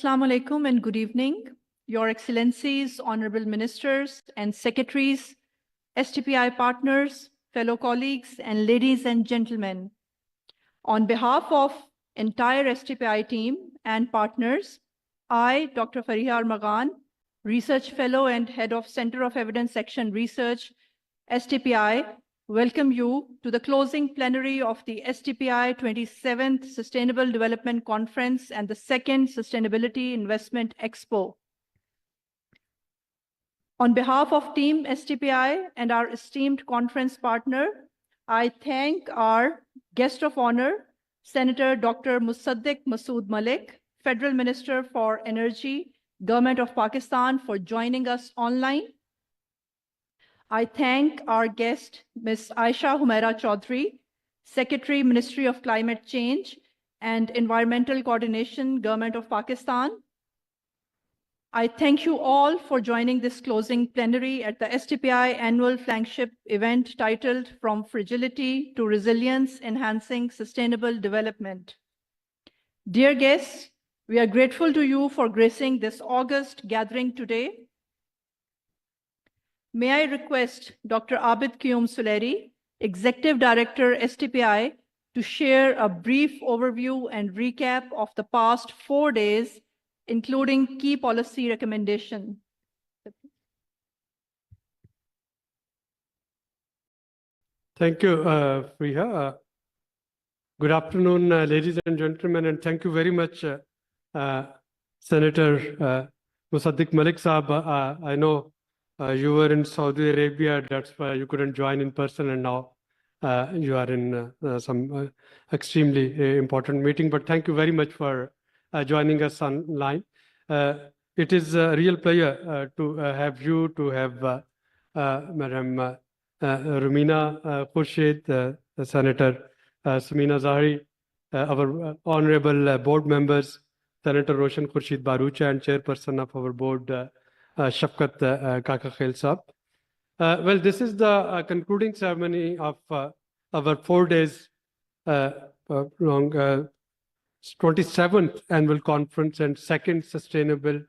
Assalamu alaikum and good evening, Your Excellencies, Honorable Ministers and Secretaries, STPI partners, fellow colleagues, and ladies and gentlemen. On behalf of entire STPI team and partners, I, Dr. Fariha Armagan, Research Fellow and Head of Center of Evidence Section Research, STPI, welcome you to the closing plenary of the STPI 27th Sustainable Development Conference and the second Sustainability Investment Expo. On behalf of Team STPI and our esteemed conference partner, I thank our guest of honor, Senator Dr. Musaddiq Masood Malik, Federal Minister for Energy, Government of Pakistan, for joining us online. I thank our guest, Ms. Aisha Humaira Chaudhry, Secretary, Ministry of Climate Change and Environmental Coordination, Government of Pakistan. I thank you all for joining this closing plenary at the STPI annual flagship event titled From Fragility to Resilience, Enhancing Sustainable Development. Dear guests, we are grateful to you for gracing this august gathering today. May I request Dr. Abid Qiyum Suleri, Executive Director, STPI, to share a brief overview and recap of the past 4 days, including key policy recommendations. Thank you, Priya. Good afternoon, ladies and gentlemen, and thank you very much, Senator Musaddiq Malik Saab. I know you were in Saudi Arabia, that's why you couldn't join in person, and now you are in some extremely important meeting. But thank you very much for joining us online. It is a real pleasure to have you, to have Madam Rumina Khurshid, Senator Samina Zahari, our honorable board members, Senator Roshan Khurshid Barucha, and chairperson of our board, Shafkat Kaka Khail Saab. Well, this is the concluding ceremony of our 4 days long 27th annual conference and second Sustainable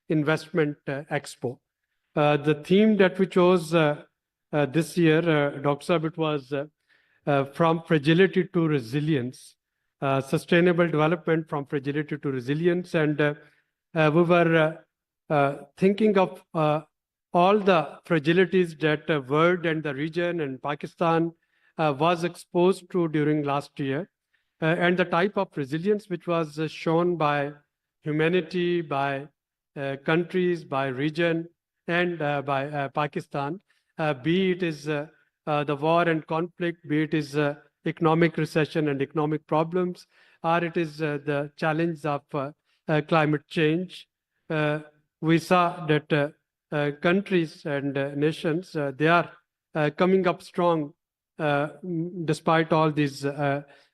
Investment Expo. The theme that we chose this year, Dr. Saab, it was From Fragility to Resilience, Sustainable Development from Fragility to Resilience. And we were thinking of all the fragilities that the world and the region and Pakistan was exposed to during last year, and the type of resilience which was shown by humanity, by countries, by region, and by Pakistan, be it is the war and conflict, be it is economic recession and economic problems, or it is the challenge of climate change. We saw that countries and nations, they are coming up strong despite all these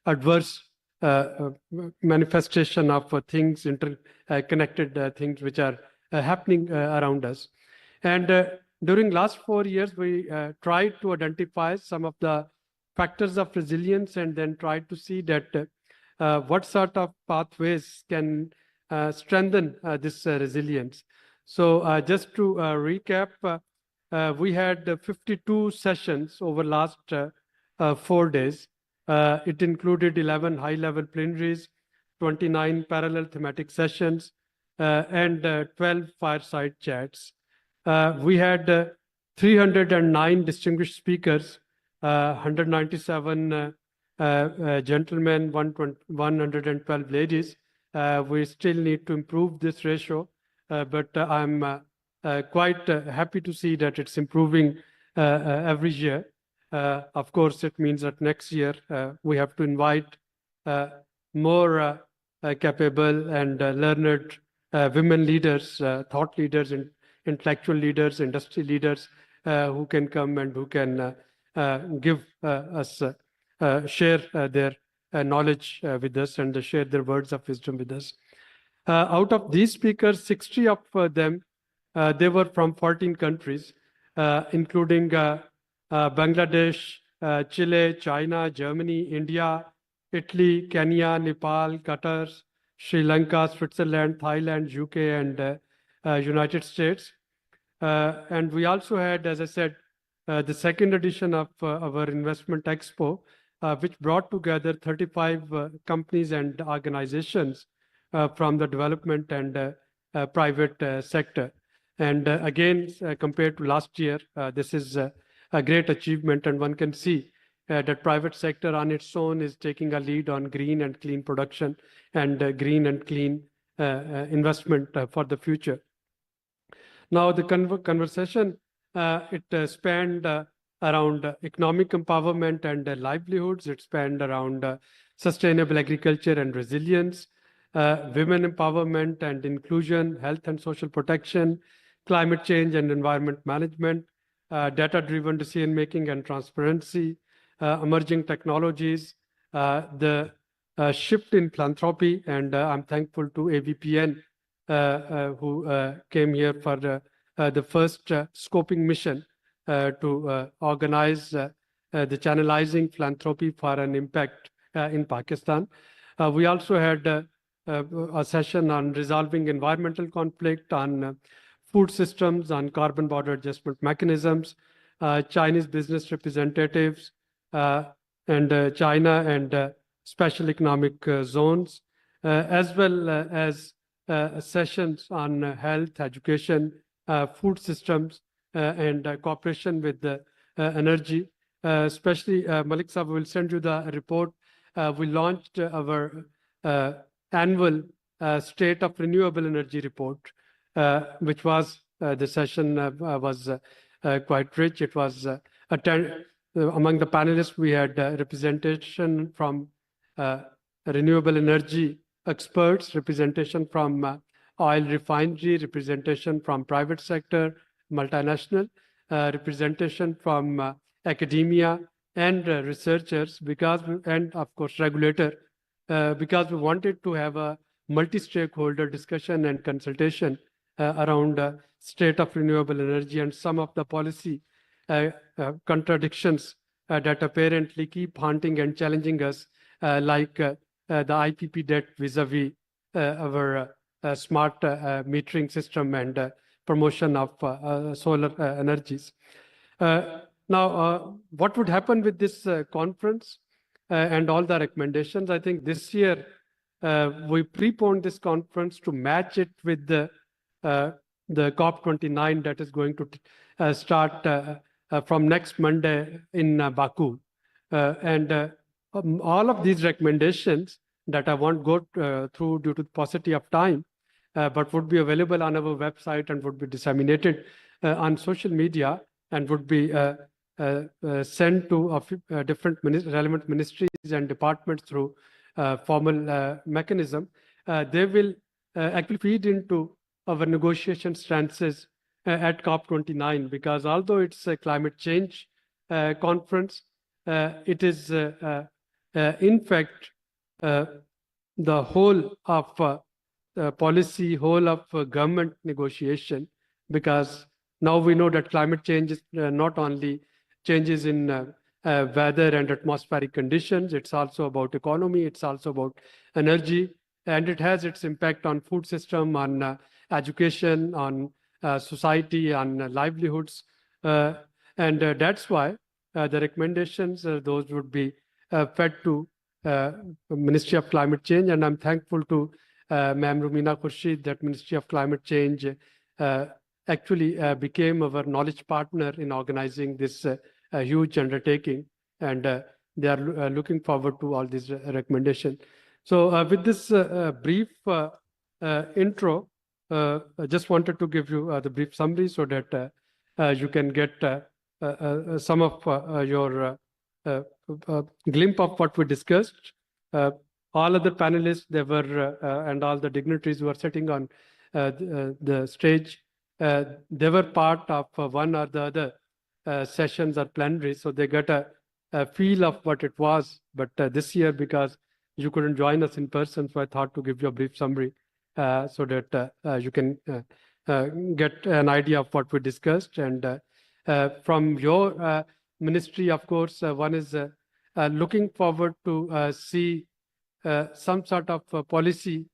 adverse manifestation of things, interconnected things which are happening around us. And during last 4 years, we tried to identify some of the factors of resilience and then tried to see that what sort of pathways can strengthen this resilience. So just to recap, we had 52 sessions over last 4 days. It included 11 high-level plenaries, 29 parallel thematic sessions, and 12 fireside chats. We had 309 distinguished speakers, 197 gentlemen, 112 ladies. We still need to improve this ratio, but I'm quite happy to see that it's improving every year. Of course, it means that next year we have to invite more capable and learned women leaders, thought leaders, and intellectual leaders, industry leaders who can come and who can give us, share their knowledge with us and share their words of wisdom with us. Out of these speakers, 60 of them, they were from 14 countries, including Bangladesh, Chile, China, Germany, India, Italy, Kenya, Nepal, Qatar, Sri Lanka, Switzerland, Thailand, UK, and United States. And we also had, as I said, the second edition of our Investment Expo, which brought together 35 companies and organizations from the development and private sector. And again, compared to last year, this is a great achievement, and one can see that private sector on its own is taking a lead on green and clean production and green and clean investment for the future. Now, the conversation, it spanned around economic empowerment and livelihoods. It spanned around sustainable agriculture and resilience, women empowerment and inclusion, health and social protection, climate change and environment management, data-driven decision-making and transparency, emerging technologies, the shift in philanthropy, and I'm thankful to AVPN who came here for the first scoping mission to organize the channelizing philanthropy for an impact in Pakistan. We also had a session on resolving environmental conflict, on food systems, on carbon border adjustment mechanisms, Chinese business representatives, and China and special economic zones, as well as sessions on health, education, food systems, and cooperation with the energy. Especially, Malik Sahab will send you the report. We launched our annual State of Renewable Energy report, which was, the session was quite rich. It was among the panelists, we had representation from renewable energy experts, representation from oil refinery, representation from private sector, multinational, representation from academia and researchers, and of course regulator, because we wanted to have a multi-stakeholder discussion and consultation around state of renewable energy and some of the policy contradictions that apparently keep haunting and challenging us, like the IPP debt vis-a-vis our smart metering system and promotion of solar energies. Now, what would happen with this conference and all the recommendations? I think this year we preponed this conference to match it with the COP29 that is going to start from next Monday in Baku. And all of these recommendations that I won't go through due to the paucity of time, but would be available on our website and would be disseminated on social media and would be sent to different relevant ministries and departments through formal mechanism. They will actually feed into our negotiation stances at COP29, because although it's a climate change conference, it is in fact the whole of policy, whole of government negotiation, because now we know that climate change is not only changes in weather and atmospheric conditions, it's also about economy, it's also about energy, and it has its impact on food system, on education, on society, on livelihoods. And that's why the recommendations, those would be fed to Ministry of Climate Change. And I'm thankful to Ma'am Rumina Khurshid that Ministry of Climate Change actually became our knowledge partner in organizing this huge undertaking. And they are looking forward to all these recommendations. So with this brief intro, I just wanted to give you the brief summary so that you can get some of your glimpse of what we discussed. All other panelists, they were, and all the dignitaries who are sitting on the stage, they were part of one or the other sessions or plenary, so they got a feel of what it was. But this year, because you couldn't join us in person, so I thought to give you a brief summary so that you can get an idea of what we discussed. And from your ministry, of course, one is looking forward to see some sort of policy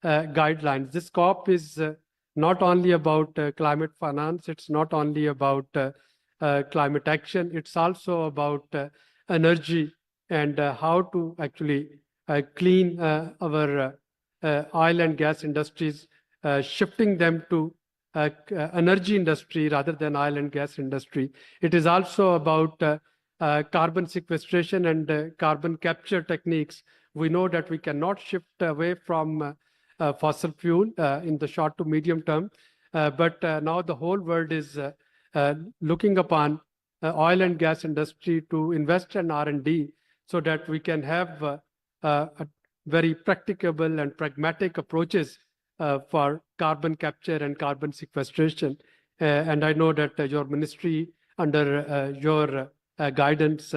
guidelines. This COP is not only about climate finance, it's not only about climate action, it's also about energy and how to actually clean our oil and gas industries, shifting them to energy industry rather than oil and gas industry. It is also about carbon sequestration and carbon capture techniques. We know that we cannot shift away from fossil fuel in the short to medium term, but now the whole world is looking upon oil and gas industry to invest in R&D so that we can have a very practicable and pragmatic approaches for carbon capture and carbon sequestration. And I know that your ministry under your guidance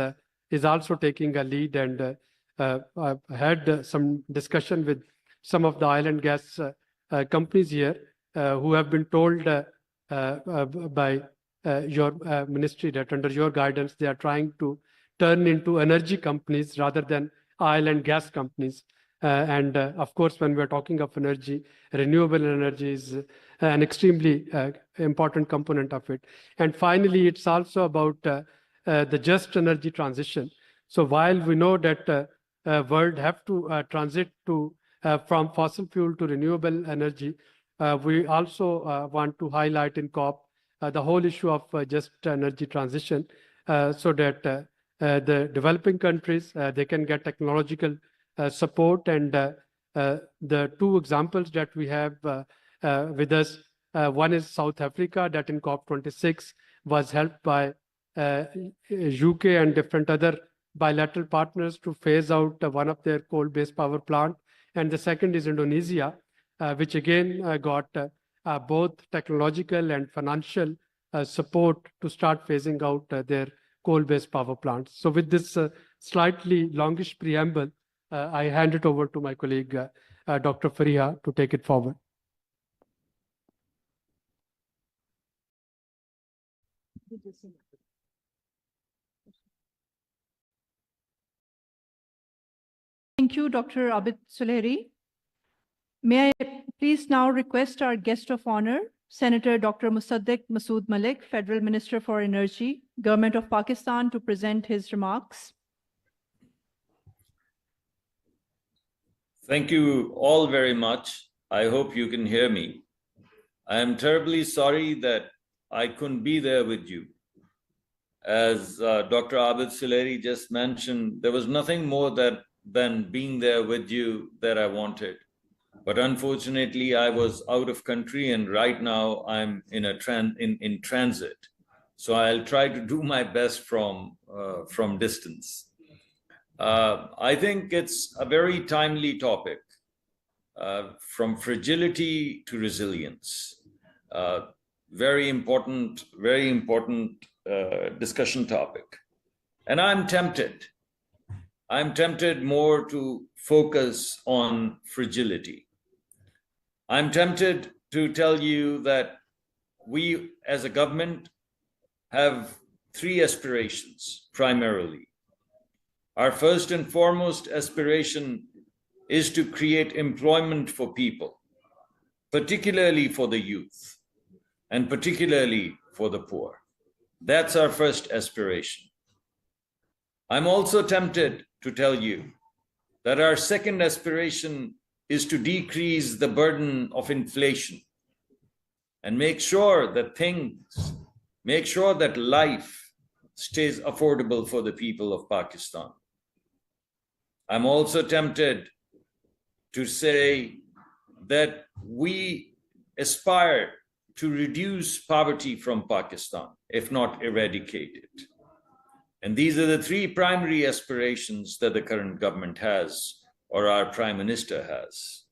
is also taking a lead, and I've had some discussion with some of the oil and gas companies here who have been told by your ministry that under your guidance, they are trying to turn into energy companies rather than oil and gas companies. And of course, when we're talking of energy, renewable energy is an extremely important component of it. And finally, it's also about the just energy transition. So while we know that world have to transit to from fossil fuel to renewable energy, we also want to highlight in COP the whole issue of just energy transition so that the developing countries, they can get technological support. And the two examples that we have with us, one is South Africa, that in COP26 was helped by UK and different other bilateral partners to phase out one of their coal-based power plant. And the second is Indonesia, which again got both technological and financial support to start phasing out their coal-based power plants. So with this slightly longish preamble, I hand it over to my colleague, Dr. Fariha, to take it forward. Thank you, Dr. Abid Suleri. May I please now request our guest of honor, Senator Dr. Mossaddeq Masood Malik, Federal Minister for Energy, Government of Pakistan, to present his remarks. Thank you all very much. I hope you can hear me. I am terribly sorry that I couldn't be there with you. As Dr. Abid Suleri just mentioned, there was nothing more than being there with you that I wanted. But unfortunately, I was out of country, and right now I'm in transit. So I'll try to do my best from distance. I think it's a very timely topic, from fragility to resilience. Very important discussion topic. And I'm tempted more to focus on fragility. I'm tempted to tell you that we as a government have three aspirations primarily. Our first and foremost aspiration is to create employment for people, particularly for the youth, and particularly for the poor. That's our first aspiration. I'm also tempted to tell you that our second aspiration is to decrease the burden of inflation and make sure that life stays affordable for the people of Pakistan. I'm also tempted to say that we aspire to reduce poverty from Pakistan, if not eradicate it. And these are the three primary aspirations that the current government has, or our Prime Minister has.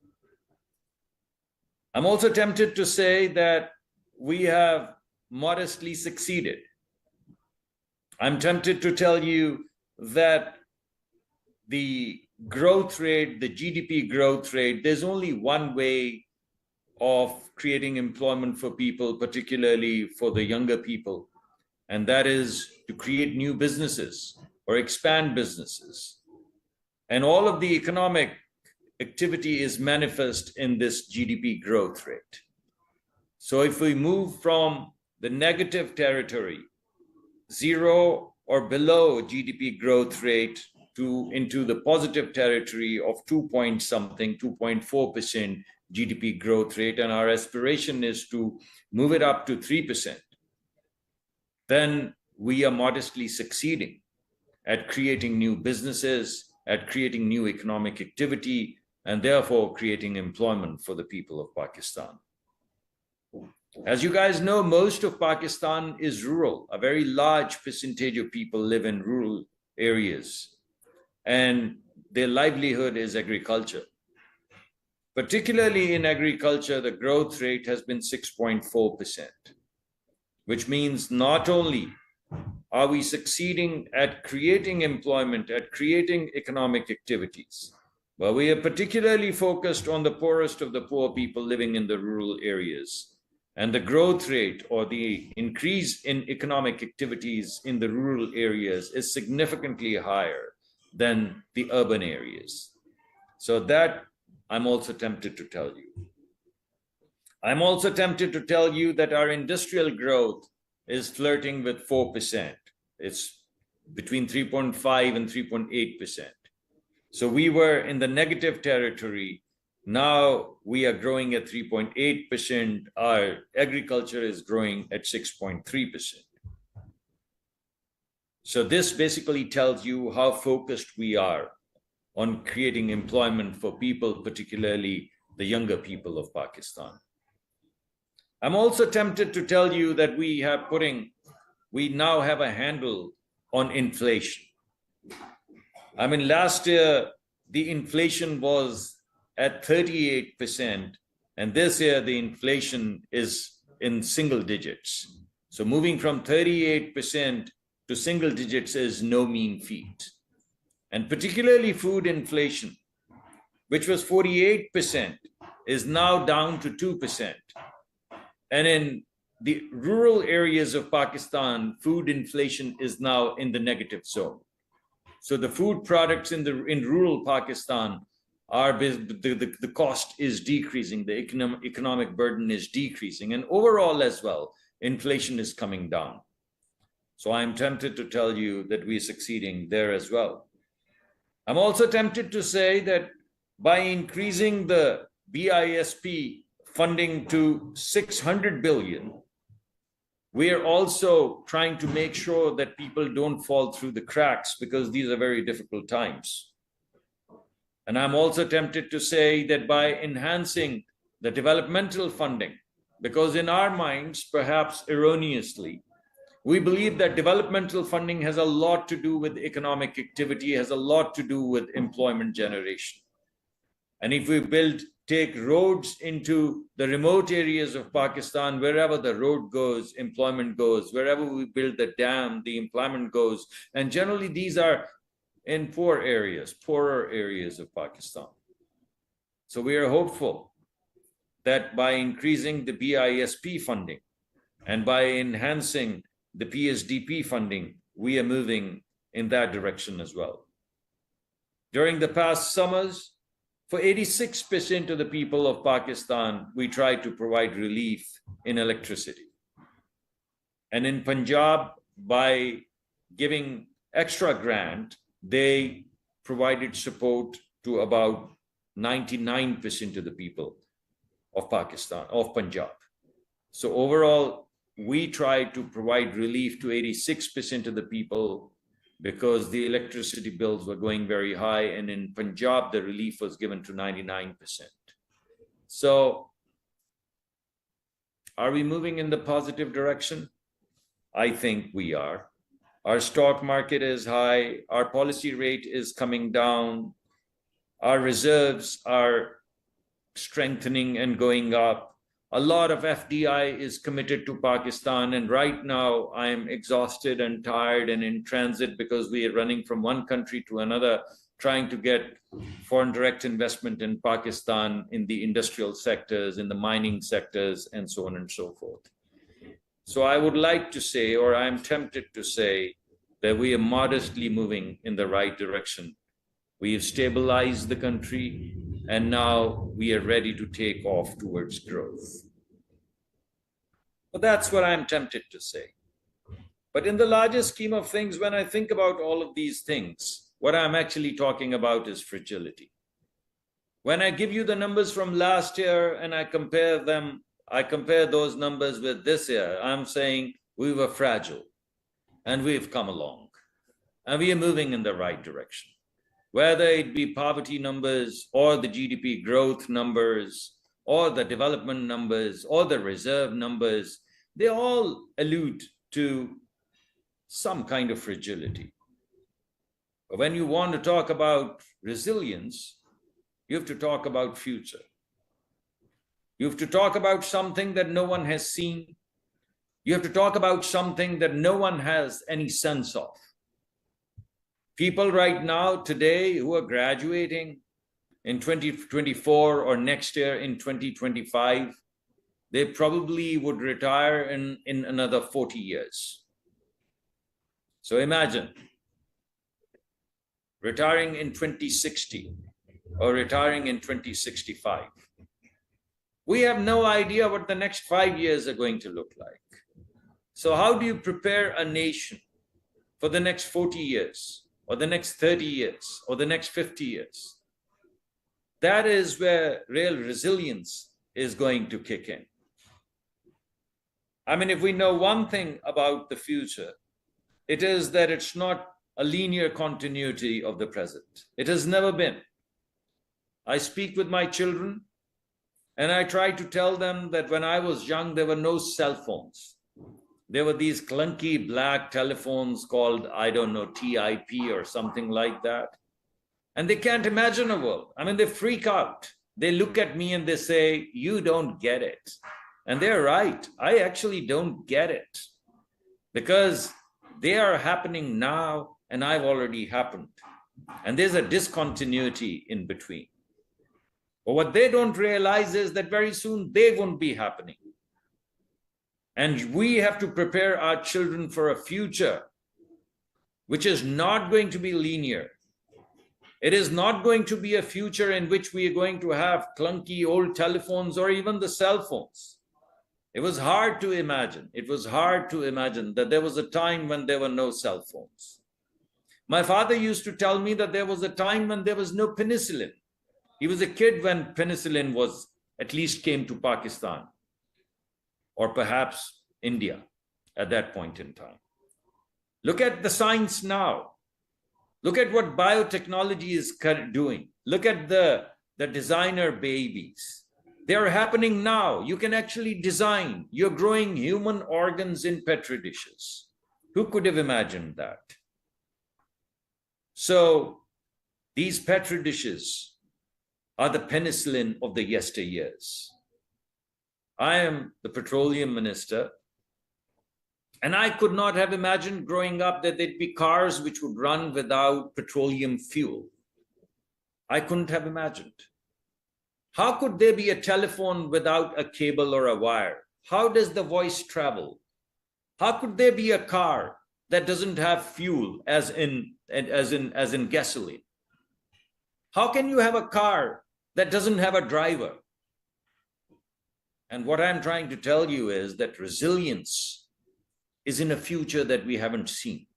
I'm also tempted to say that we have modestly succeeded. I'm tempted to tell you that the growth rate, the GDP growth rate, there's only one way of creating employment for people, particularly for the younger people, and that is to create new businesses or expand businesses. And all of the economic activity is manifest in this GDP growth rate. So if we move from the negative territory, 0 or below GDP growth rate, into the positive territory of 2.4% GDP growth rate, and our aspiration is to move it up to 3%, then we are modestly succeeding at creating new businesses, at creating new economic activity, and therefore creating employment for the people of Pakistan. As you guys know, most of Pakistan is rural. A very large percentage of people live in rural areas, and their livelihood is agriculture. Particularly in agriculture, the growth rate has been 6.4%, which means not only are we succeeding at creating employment, at creating economic activities, but we are particularly focused on the poorest of the poor people living in the rural areas. And the growth rate, or the increase in economic activities in the rural areas, is significantly higher than the urban areas. So that I'm also tempted to tell you. I'm also tempted to tell you that our industrial growth is flirting with 4%. It's between 3.5 and 3.8%. So we were in the negative territory. Now we are growing at 3.8%. Our agriculture is growing at 6.3%. So this basically tells you how focused we are on creating employment for people, particularly the younger people of Pakistan. I'm also tempted to tell you that we now have a handle on inflation. I mean, last year, the inflation was at 38%, and this year the inflation is in single digits. So moving from 38% to single digits is no mean feat. And particularly food inflation, which was 48%, is now down to 2%. And in the rural areas of Pakistan, food inflation is now in the negative zone. So the food products in rural Pakistan are, the cost is decreasing, the economic burden is decreasing, and overall as well, inflation is coming down. So I'm tempted to tell you that we're succeeding there as well. I'm also tempted to say that by increasing the BISP funding to 600 billion, we are also trying to make sure that people don't fall through the cracks, because these are very difficult times. And I'm also tempted to say that by enhancing the developmental funding, because in our minds, perhaps erroneously, we believe that developmental funding has a lot to do with economic activity, has a lot to do with employment generation. And if we take roads into the remote areas of Pakistan, wherever the road goes, employment goes. Wherever we build the dam, the employment goes. And generally, these are in poorer areas of Pakistan. So we are hopeful that by increasing the BISP funding and by enhancing the PSDP funding, we are moving in that direction as well. During the past summers, for 86% of the people of Pakistan, we tried to provide relief in electricity. And in Punjab, by giving extra grant, they provided support to about 99% of the people of Pakistan, of Punjab. So overall, we tried to provide relief to 86% of the people, because the electricity bills were going very high, and in Punjab, the relief was given to 99%. So are we moving in the positive direction? I think we are. Our stock market is high, our policy rate is coming down, our reserves are strengthening and going up. A lot of FDI is committed to Pakistan, and right now I am exhausted and tired and in transit, because we are running from one country to another, trying to get foreign direct investment in Pakistan, in the industrial sectors, in the mining sectors, and so on and so forth. So I would like to say, or I'm tempted to say, that we are modestly moving in the right direction. We have stabilized the country. and now we are ready to take off towards growth. But that's what I'm tempted to say. But in the larger scheme of things, when I think about all of these things, what I'm actually talking about is fragility. When I give you the numbers from last year and I compare those numbers with this year, I'm saying we were fragile and we've come along and we are moving in the right direction. Whether it be poverty numbers or the GDP growth numbers or the development numbers or the reserve numbers, they all allude to some kind of fragility. But when you want to talk about resilience, you have to talk about future. You have to talk about something that no one has seen. You have to talk about something that no one has any sense of. People right now, today, who are graduating in 2024 or next year in 2025, they probably would retire in another 40 years. So imagine retiring in 2060 or retiring in 2065. We have no idea what the next 5 years are going to look like. So how do you prepare a nation for the next 40 years or the next 30 years or the next 50 years? That is where real resilience is going to kick in. I mean, if we know one thing about the future, it is that it's not a linear continuity of the present. It has never been. I speak with my children and I try to tell them that when I was young, there were no cell phones. There were these clunky black telephones called, I don't know, TIP or something like that. And they can't imagine a world. I mean, they freak out. They look at me and they say, you don't get it. And they're right. I actually don't get it because they are happening now and I've already happened. And there's a discontinuity in between. But what they don't realize is that very soon they won't be happening. And we have to prepare our children for a future which is not going to be linear. It is not going to be a future in which we are going to have clunky old telephones or even the cell phones. It was hard to imagine. It was hard to imagine that there was a time when there were no cell phones. My father used to tell me that there was a time when there was no penicillin. He was a kid when penicillin was, at least came to Pakistan or perhaps India at that point in time. Look at the science now. Look at what biotechnology is doing. Look at the designer babies. They're happening now. You can actually design. You're growing human organs in petri dishes. Who could have imagined that? So these petri dishes are the penicillin of the yesteryears. I am the petroleum minister, and I could not have imagined growing up that there'd be cars which would run without petroleum fuel. I couldn't have imagined. How could there be a telephone without a cable or a wire? How does the voice travel? How could there be a car that doesn't have fuel as in gasoline? How can you have a car that doesn't have a driver? And what I'm trying to tell you is that resilience is in a future that we haven't seen.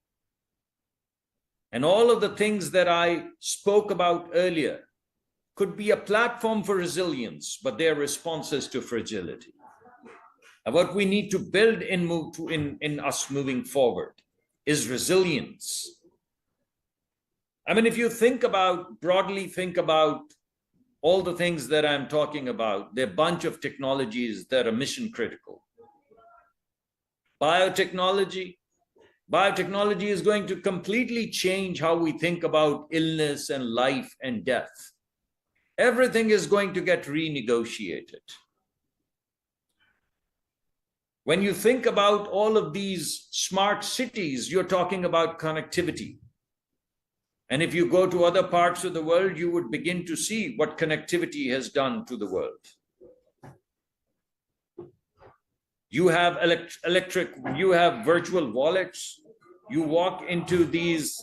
And all of the things that I spoke about earlier could be a platform for resilience, but they're responses to fragility. And what we need to build in us moving forward is resilience. I mean, if you broadly think about all the things that I'm talking about, there are a bunch of technologies that are mission critical. Biotechnology is going to completely change how we think about illness and life and death. Everything is going to get renegotiated. When you think about all of these smart cities, you're talking about connectivity. And if you go to other parts of the world, you would begin to see what connectivity has done to the world. You have you have virtual wallets. You walk into these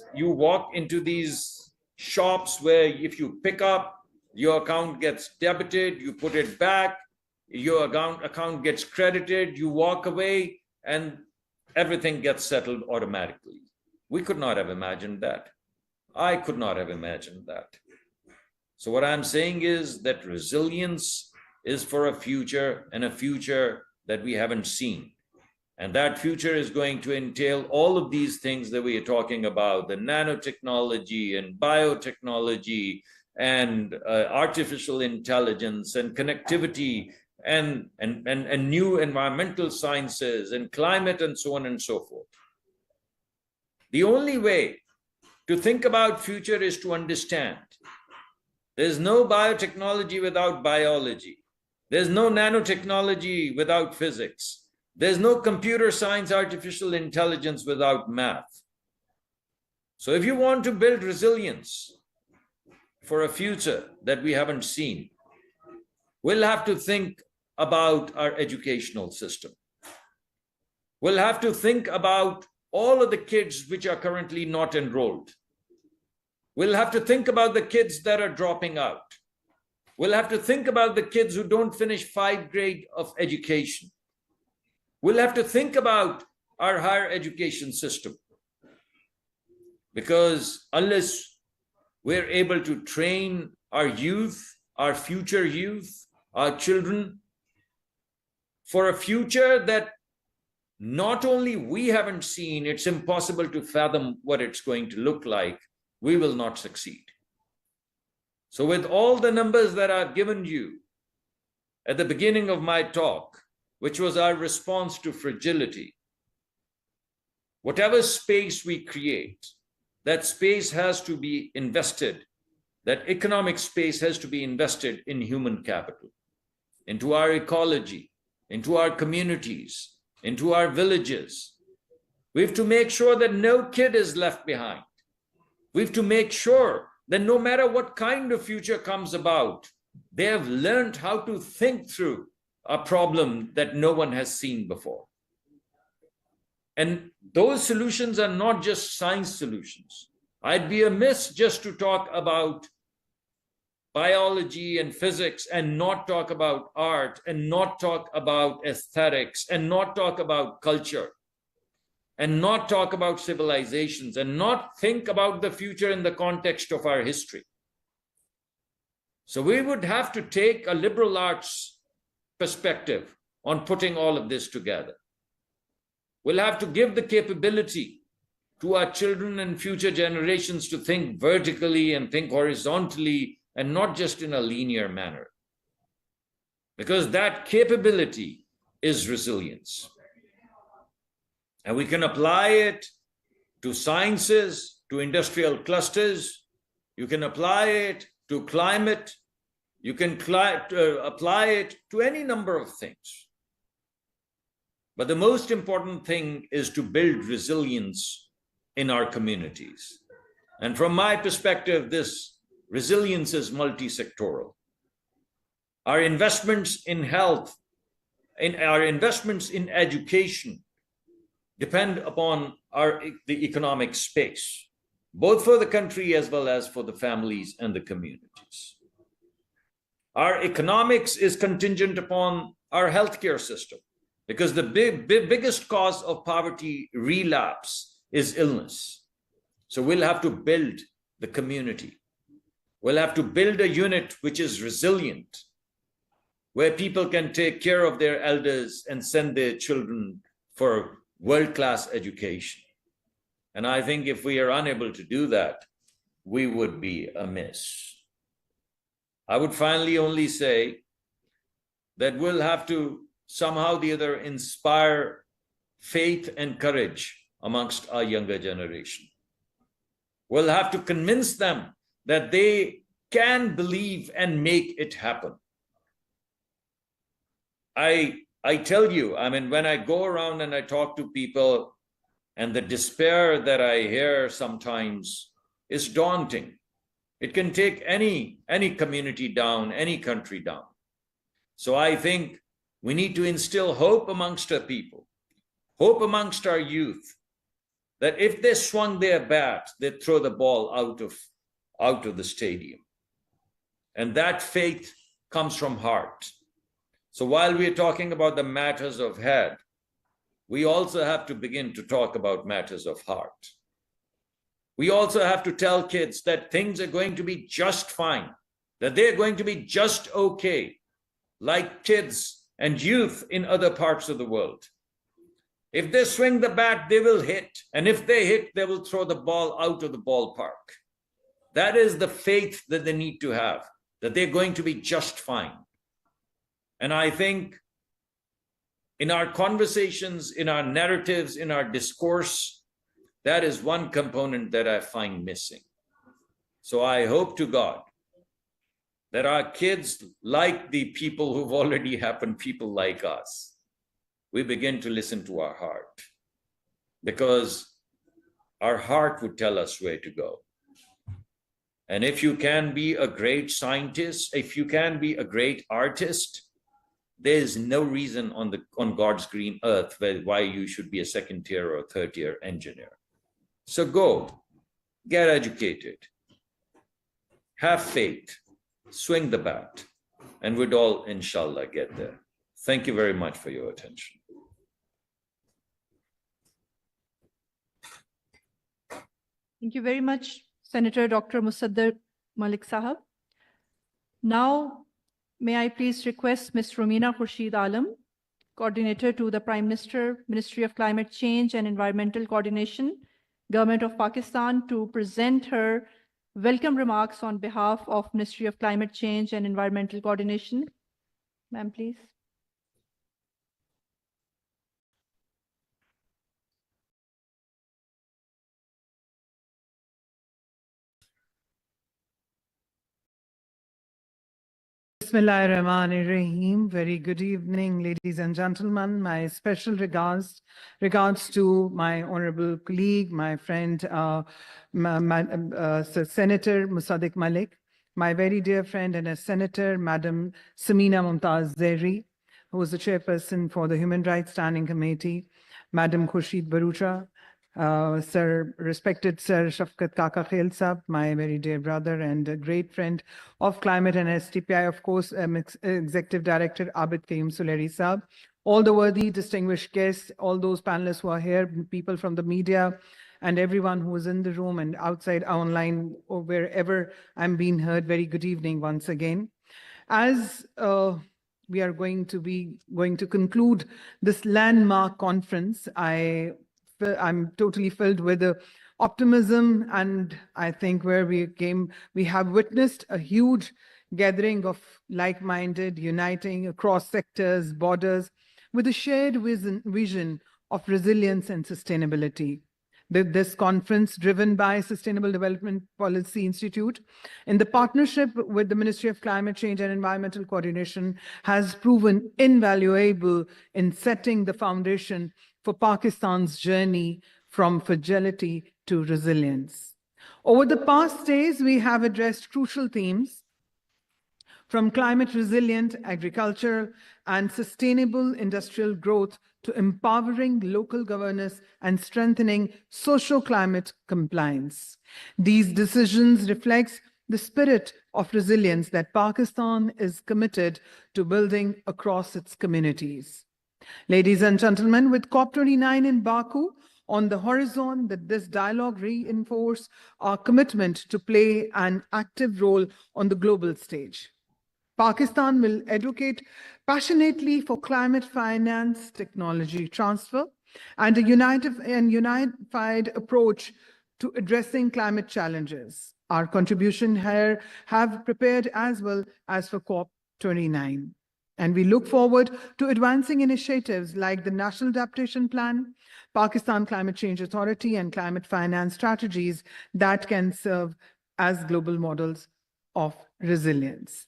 shops where if you pick up Your account gets debited, you put it back, your account gets credited, you walk away, and everything gets settled automatically. We could not have imagined that. I could not have imagined that. So what I'm saying is that resilience is for a future, and a future that we haven't seen. And that future is going to entail all of these things that we are talking about, the nanotechnology and biotechnology and artificial intelligence and connectivity and new environmental sciences and climate and so on and so forth. The only way to think about future is to understand. There's no biotechnology without biology. There's no nanotechnology without physics. There's no computer science, artificial intelligence without math. So if you want to build resilience for a future that we haven't seen, we'll have to think about our educational system. We'll have to think about all of the kids which are currently not enrolled. We'll have to think about the kids that are dropping out. We'll have to think about the kids who don't finish 5th grade of education. We'll have to think about our higher education system. Because unless we're able to train our youth, our future youth, our children, for a future that not only we haven't seen, it's impossible to fathom what it's going to look like, we will not succeed. So with all the numbers that I've given you at the beginning of my talk, which was our response to fragility, whatever space we create, that space has to be invested, that economic space has to be invested in human capital, into our ecology, into our communities, into our villages. We have to make sure that no kid is left behind. We have to make sure that no matter what kind of future comes about, they have learned how to think through a problem that no one has seen before. And those solutions are not just science solutions. I'd be amiss just to talk about biology and physics and not talk about art and not talk about aesthetics and not talk about culture and not talk about civilizations and not think about the future in the context of our history. So we would have to take a liberal arts perspective on putting all of this together. We'll have to give the capability to our children and future generations to think vertically and think horizontally and not just in a linear manner. Because that capability is resilience. And we can apply it to sciences, to industrial clusters. You can apply it to climate. You can apply it to any number of things. But the most important thing is to build resilience in our communities. And from my perspective, this resilience is multi-sectoral. Our investments in health, our investments in education depend upon the economic space, both for the country as well as for the families and the communities. Our economics is contingent upon our healthcare system, because the biggest cause of poverty relapse is illness. So we'll have to build the community. We'll have to build a unit which is resilient, where people can take care of their elders and send their children for world-class education. And I think if we are unable to do that, we would be amiss. I would finally only say that we'll have to somehow or the other inspire faith and courage amongst our younger generation. We'll have to convince them that they can believe and make it happen. I tell you, I mean, when I go around and I talk to people, and the despair that I hear sometimes is daunting. It can take any community down, any country down. So I think we need to instill hope amongst our people, hope amongst our youth, that if they swung their bat, they'd throw the ball out of the stadium. And that faith comes from heart. So while we're talking about the matters of head, we also have to begin to talk about matters of heart. We also have to tell kids that things are going to be just fine, that they're going to be just okay, like kids and youth in other parts of the world. If they swing the bat, they will hit. And if they hit, they will throw the ball out of the ballpark. That is the faith that they need to have, that they're going to be just fine. And I think in our conversations, in our narratives, in our discourse, that is one component that I find missing. So I hope to God that our kids, like the people who've already happened, people like us, we begin to listen to our heart, because our heart would tell us where to go. And if you can be a great scientist, if you can be a great artist, there is no reason on God's green earth why you should be a second-tier or third-tier engineer. So go, get educated, have faith, swing the bat, and we'd all, inshallah, get there. Thank you very much for your attention. Thank you very much, Senator Dr. Musaddiq Malik Sahab. Now, may I please request Ms. Romina Khurshid Alam, Coordinator to the Prime Minister, Ministry of Climate Change and Environmental Coordination, Government of Pakistan, to present her welcome remarks on behalf of Ministry of Climate Change and Environmental Coordination. Ma'am, please. Bismillahirrahmanirrahim. Very good evening, ladies and gentlemen. My special regards to my honorable colleague, my friend, Senator Musaddiq Malik, my very dear friend and a senator, Madam Samina Mumtaz Zehri, who is the chairperson for the Human Rights Standing Committee, Madam Khurshid Barucha, respected Sir Shafkat Kaka Khel Sahab, my very dear brother and a great friend of Climate and STPI, of course, Executive Director Abid Karim Suleri Sahab, all the worthy distinguished guests, all those panelists who are here, people from the media, and everyone who is in the room and outside online or wherever I'm being heard. Very good evening once again. As we are going to conclude this landmark conference, I'm totally filled with optimism, and I think where we have witnessed a huge gathering of like-minded, uniting across sectors, borders, with a shared vision of resilience and sustainability. This conference, driven by Sustainable Development Policy Institute, in the partnership with the Ministry of Climate Change and Environmental Coordination, has proven invaluable in setting the foundation for Pakistan's journey from fragility to resilience. Over the past days, we have addressed crucial themes from climate resilient agriculture and sustainable industrial growth to empowering local governance and strengthening socio-climate compliance. These decisions reflect the spirit of resilience that Pakistan is committed to building across its communities. Ladies and gentlemen, with COP29 in Baku on the horizon, this dialogue reinforces our commitment to play an active role on the global stage. Pakistan will advocate passionately for climate finance, technology transfer, and a unified approach to addressing climate challenges. Our contribution here have prepared as well as for COP29. And we look forward to advancing initiatives like the National Adaptation Plan, Pakistan Climate Change Authority, and climate finance strategies that can serve as global models of resilience.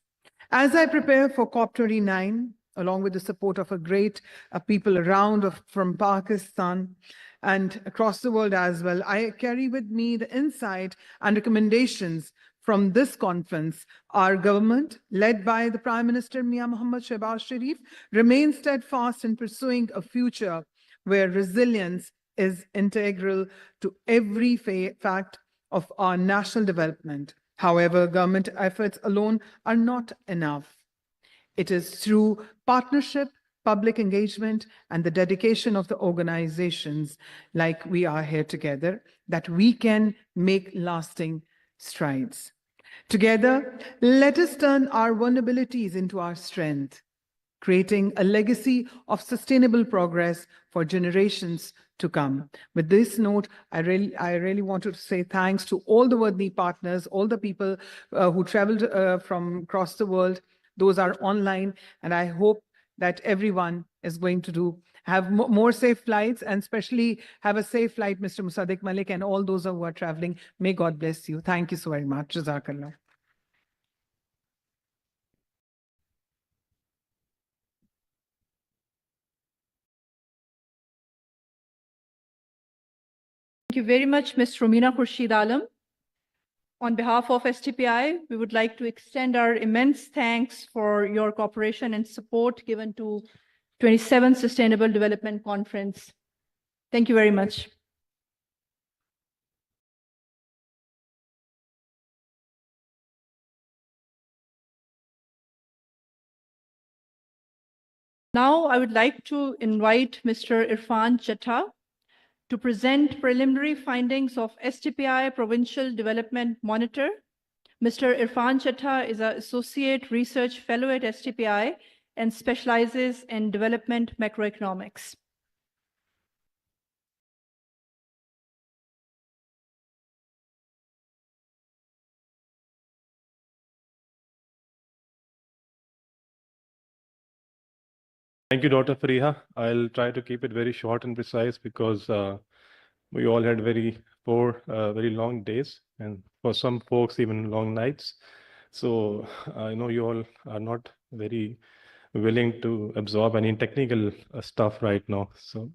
As I prepare for COP29, along with the support of a great people around from Pakistan and across the world as well, I carry with me the insight and recommendations from this conference. Our government, led by the Prime Minister Mia Mohammad Shehbaz Sharif, remains steadfast in pursuing a future where resilience is integral to every fact of our national development. However, government efforts alone are not enough. It is through partnership, public engagement, and the dedication of the organizations like we are here together that we can make lasting strides. Together, let us turn our vulnerabilities into our strength, creating a legacy of sustainable progress for generations to come. With this note, I really wanted to say thanks to all the worthy partners, all the people who traveled from across the world. Those are online, and I hope that everyone is going to have more safe flights, and especially have a safe flight, Mr. Musaddiq Malik, and all those who are traveling. May God bless you. Thank you so very much. Jazakallah. Thank you very much, Ms. Romina Khurshid Alam. On behalf of STPI, we would like to extend our immense thanks for your cooperation and support given to 27th Sustainable Development Conference. Thank you very much. Now, I would like to invite Mr. Irfan Chatta to present preliminary findings of STPI Provincial Development Monitor. Mr. Irfan Chatta is an Associate Research Fellow at STPI and specializes in development macroeconomics. Thank you, Dr. Fariha. I'll try to keep it very short and precise because we all had very long days, and for some folks, even long nights. So I know you all are not very willing to absorb any technical stuff right now. So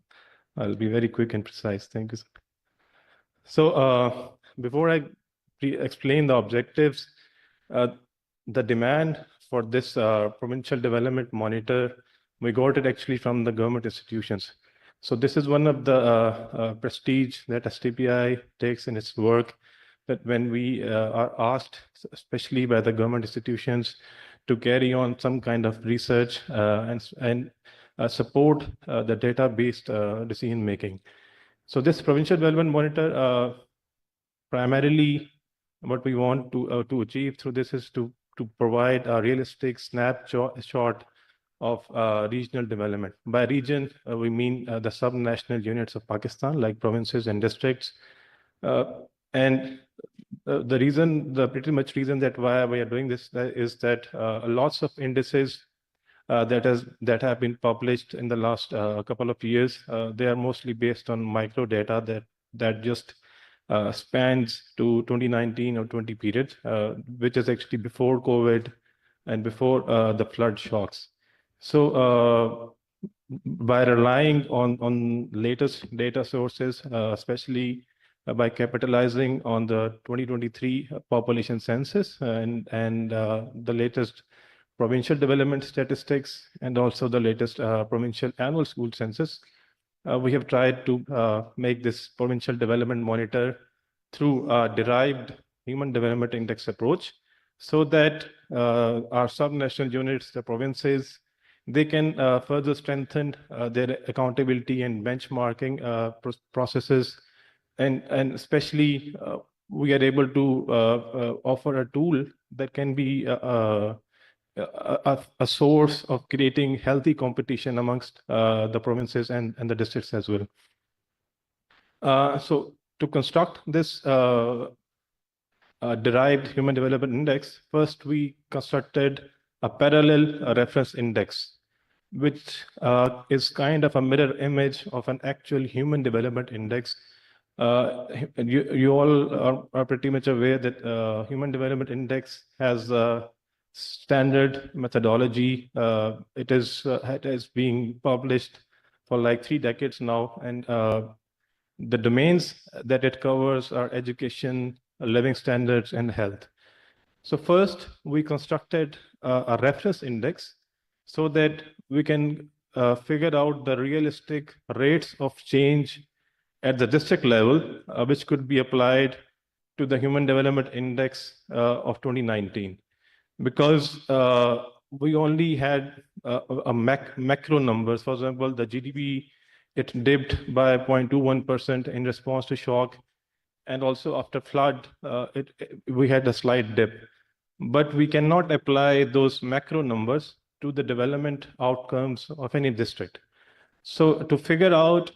I'll be very quick and precise. Thank you. So before I explain the objectives, the demand for this Provincial Development Monitor, we got it actually from the government institutions. So this is one of the prestige that STPI takes in its work, that when we are asked, especially by the government institutions, to carry on some kind of research and support the data-based decision making. So this Provincial Development Monitor, primarily what we want to achieve through this is to provide a realistic snapshot of regional development. By region, we mean the subnational units of Pakistan, like provinces and districts. And the pretty much reason that why we are doing this is that lots of indices that have been published in the last couple of years, they are mostly based on micro data that just spans to 2019 or 20 period, which is actually before COVID and before the flood shocks. So by relying on latest data sources, especially by capitalizing on the 2023 population census and the latest provincial development statistics, and also the latest provincial annual school census, we have tried to make this Provincial Development Monitor through a derived Human Development Index approach, so that our subnational units, the provinces, they can further strengthen their accountability and benchmarking processes, and especially we are able to offer a tool that can be a source of creating healthy competition amongst the provinces and the districts as well. So to construct this derived Human Development Index, first we constructed a parallel reference index, which is kind of a mirror image of an actual Human Development Index. You all are pretty much aware that Human Development Index has a standard methodology. It is being published for like 3 decades now, and the domains that it covers are education, living standards, and health. So first, we constructed a reference index so that we can figure out the realistic rates of change at the district level, which could be applied to the Human Development Index of 2019, because we only had macro numbers. For example, the GDP, it dipped by 0.21% in response to shock, and also after flood, we had a slight dip. But we cannot apply those macro numbers to the development outcomes of any district. So to figure out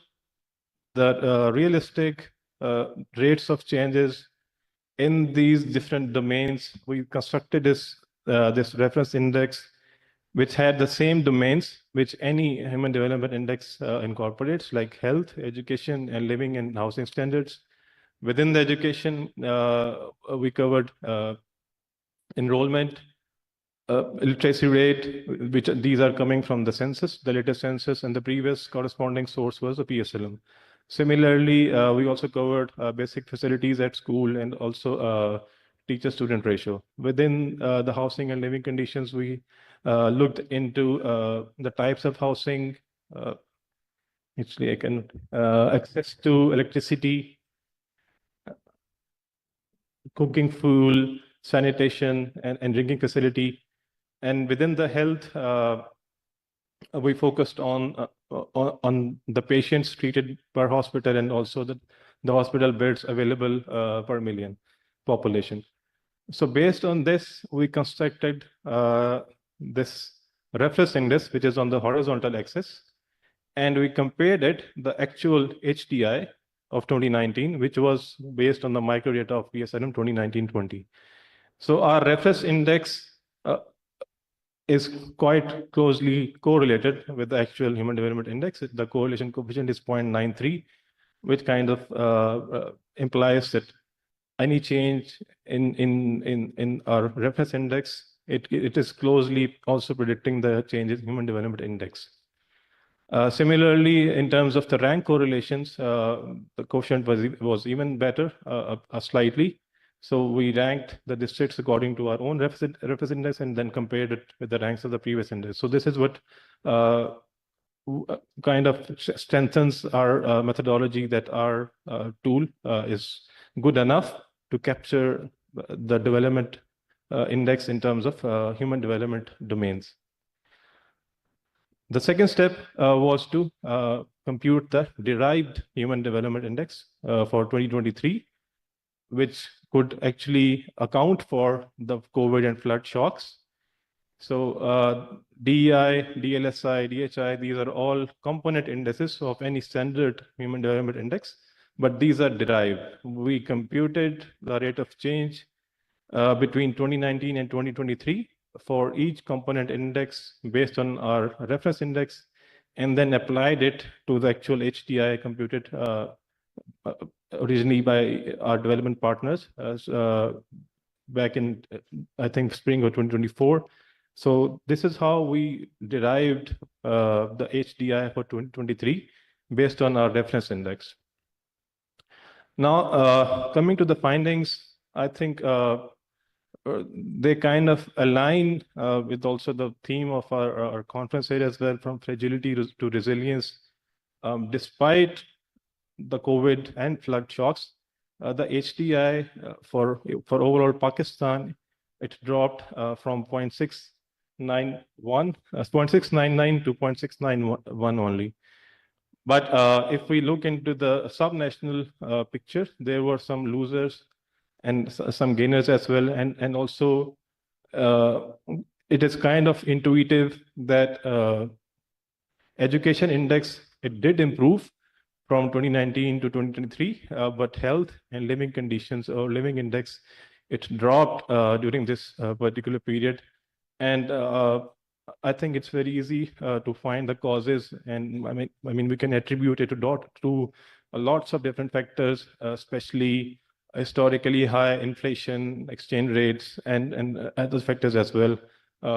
the realistic rates of changes in these different domains, we constructed this reference index, which had the same domains which any human development index incorporates, like health, education, and living and housing standards. Within the education, we covered enrollment, literacy rate, which these are coming from the census, the latest census, and the previous corresponding source was the PSLM. Similarly, we also covered basic facilities at school and also teacher-student ratio. Within the housing and living conditions, we looked into the types of housing, actually I can, access to electricity, cooking, fuel, sanitation, and drinking facility. And within the health, we focused on the patients treated per hospital and also the hospital beds available per million population. So based on this, we constructed this reference index, which is on the horizontal axis, and we compared it the actual HDI of 2019, which was based on the microdata of PSLM 2019-20. So our reference index is quite closely correlated with the actual Human Development Index. The correlation coefficient is 0.93, which kind of implies that any change in our reference index, it is closely also predicting the changes in Human Development Index. Similarly, in terms of the rank correlations, the quotient was even better, slightly. So we ranked the districts according to our own reference index and then compared it with the ranks of the previous index. So this is what kind of strengthens our methodology, that our tool is good enough to capture the development index in terms of human development domains. The second step was to compute the derived Human Development Index for 2023, which could actually account for the COVID and flood shocks. So DEI, DLSI, DHI, these are all component indices of any standard Human Development Index, but these are derived. We computed the rate of change between 2019 and 2023 for each component index based on our reference index, and then applied it to the actual HDI computed originally by our development partners back in, I think, spring of 2024. So this is how we derived the HDI for 2023 based on our reference index. Now, coming to the findings, I think they kind of align with also the theme of our conference here as well, from fragility to resilience. Despite the COVID and flood shocks, the HDI for overall Pakistan, it dropped from 0.699 to 0.691 only. But if we look into the subnational picture, there were some losers and some gainers as well. And also, it is kind of intuitive that education index, it did improve from 2019 to 2023, but health and living conditions or living index, it dropped during this particular period. And I think it's very easy to find the causes, and I mean we can attribute it to lots of different factors, especially historically high inflation, exchange rates, and other factors as well,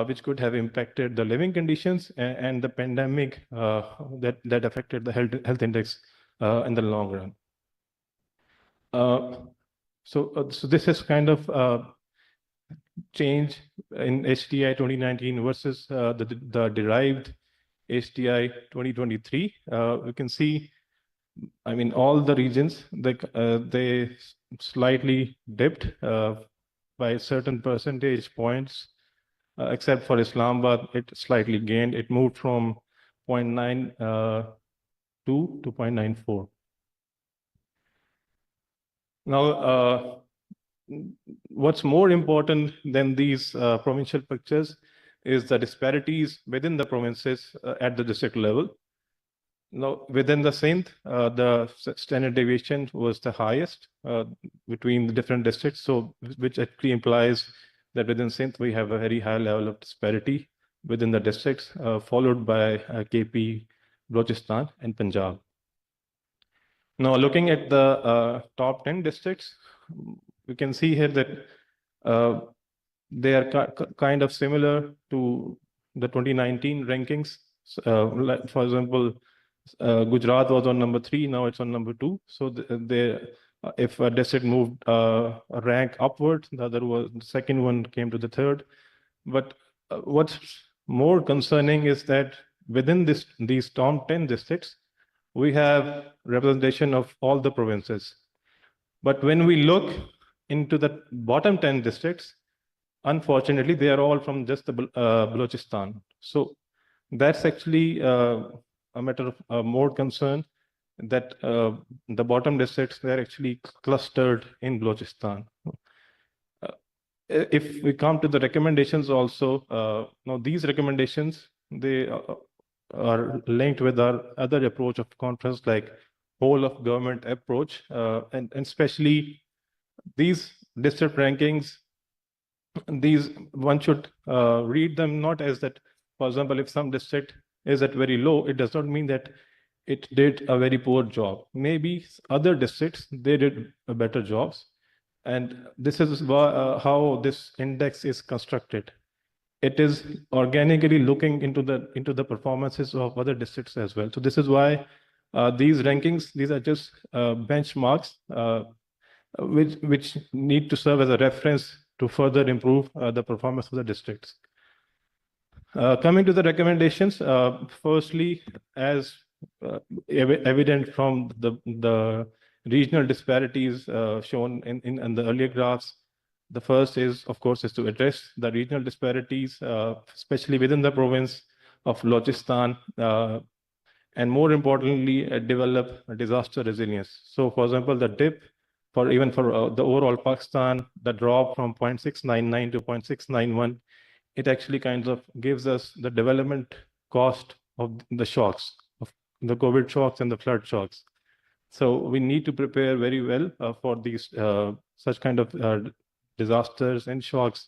which could have impacted the living conditions and the pandemic that affected the health index in the long run. So this is kind of change in HDI 2019 versus the derived HDI 2023. We can see I mean, all the regions, they slightly dipped by certain percentage points, except for Islamabad, it slightly gained. It moved from 0.92 to 0.94. Now, what's more important than these provincial pictures is the disparities within the provinces at the district level. Now, within the Sindh, the standard deviation was the highest between the different districts. So, which actually implies that within Sindh, we have a very high level of disparity within the districts, followed by KP, Balochistan, and Punjab. Now, looking at the top 10 districts, we can see here that they are kind of similar to the 2019 rankings. For example, Gujarat was on number 3, now it's on number 2. So if a district moved a rank upward, the second one came to the third. But what's more concerning is that within these top 10 districts, we have representation of all the provinces. But when we look into the bottom 10 districts, unfortunately, they are all from just the Balochistan. So that's actually a matter of more concern, that the bottom districts, they're actually clustered in Balochistan. If we come to the recommendations also, now these recommendations, they are linked with our other approach of conference, like whole of government approach, and especially these district rankings. These one should read them not as that, for example, if some district is at very low, it does not mean that it did a very poor job. Maybe other districts, they did better jobs. And this is how this index is constructed. It is organically looking into the performances of other districts as well. So this is why these rankings, these are just benchmarks which need to serve as a reference to further improve the performance of the districts. Coming to the recommendations, firstly, as evident from the regional disparities shown in the earlier graphs, the first is, of course, is to address the regional disparities, especially within the province of Balochistan, and more importantly, develop a disaster resilience. So, for example, the dip even for the overall Pakistan, the drop from 0.699 to 0.691, it actually kind of gives us the development cost of the shocks, of the COVID shocks and the flood shocks. So we need to prepare very well for these such kind of disasters and shocks.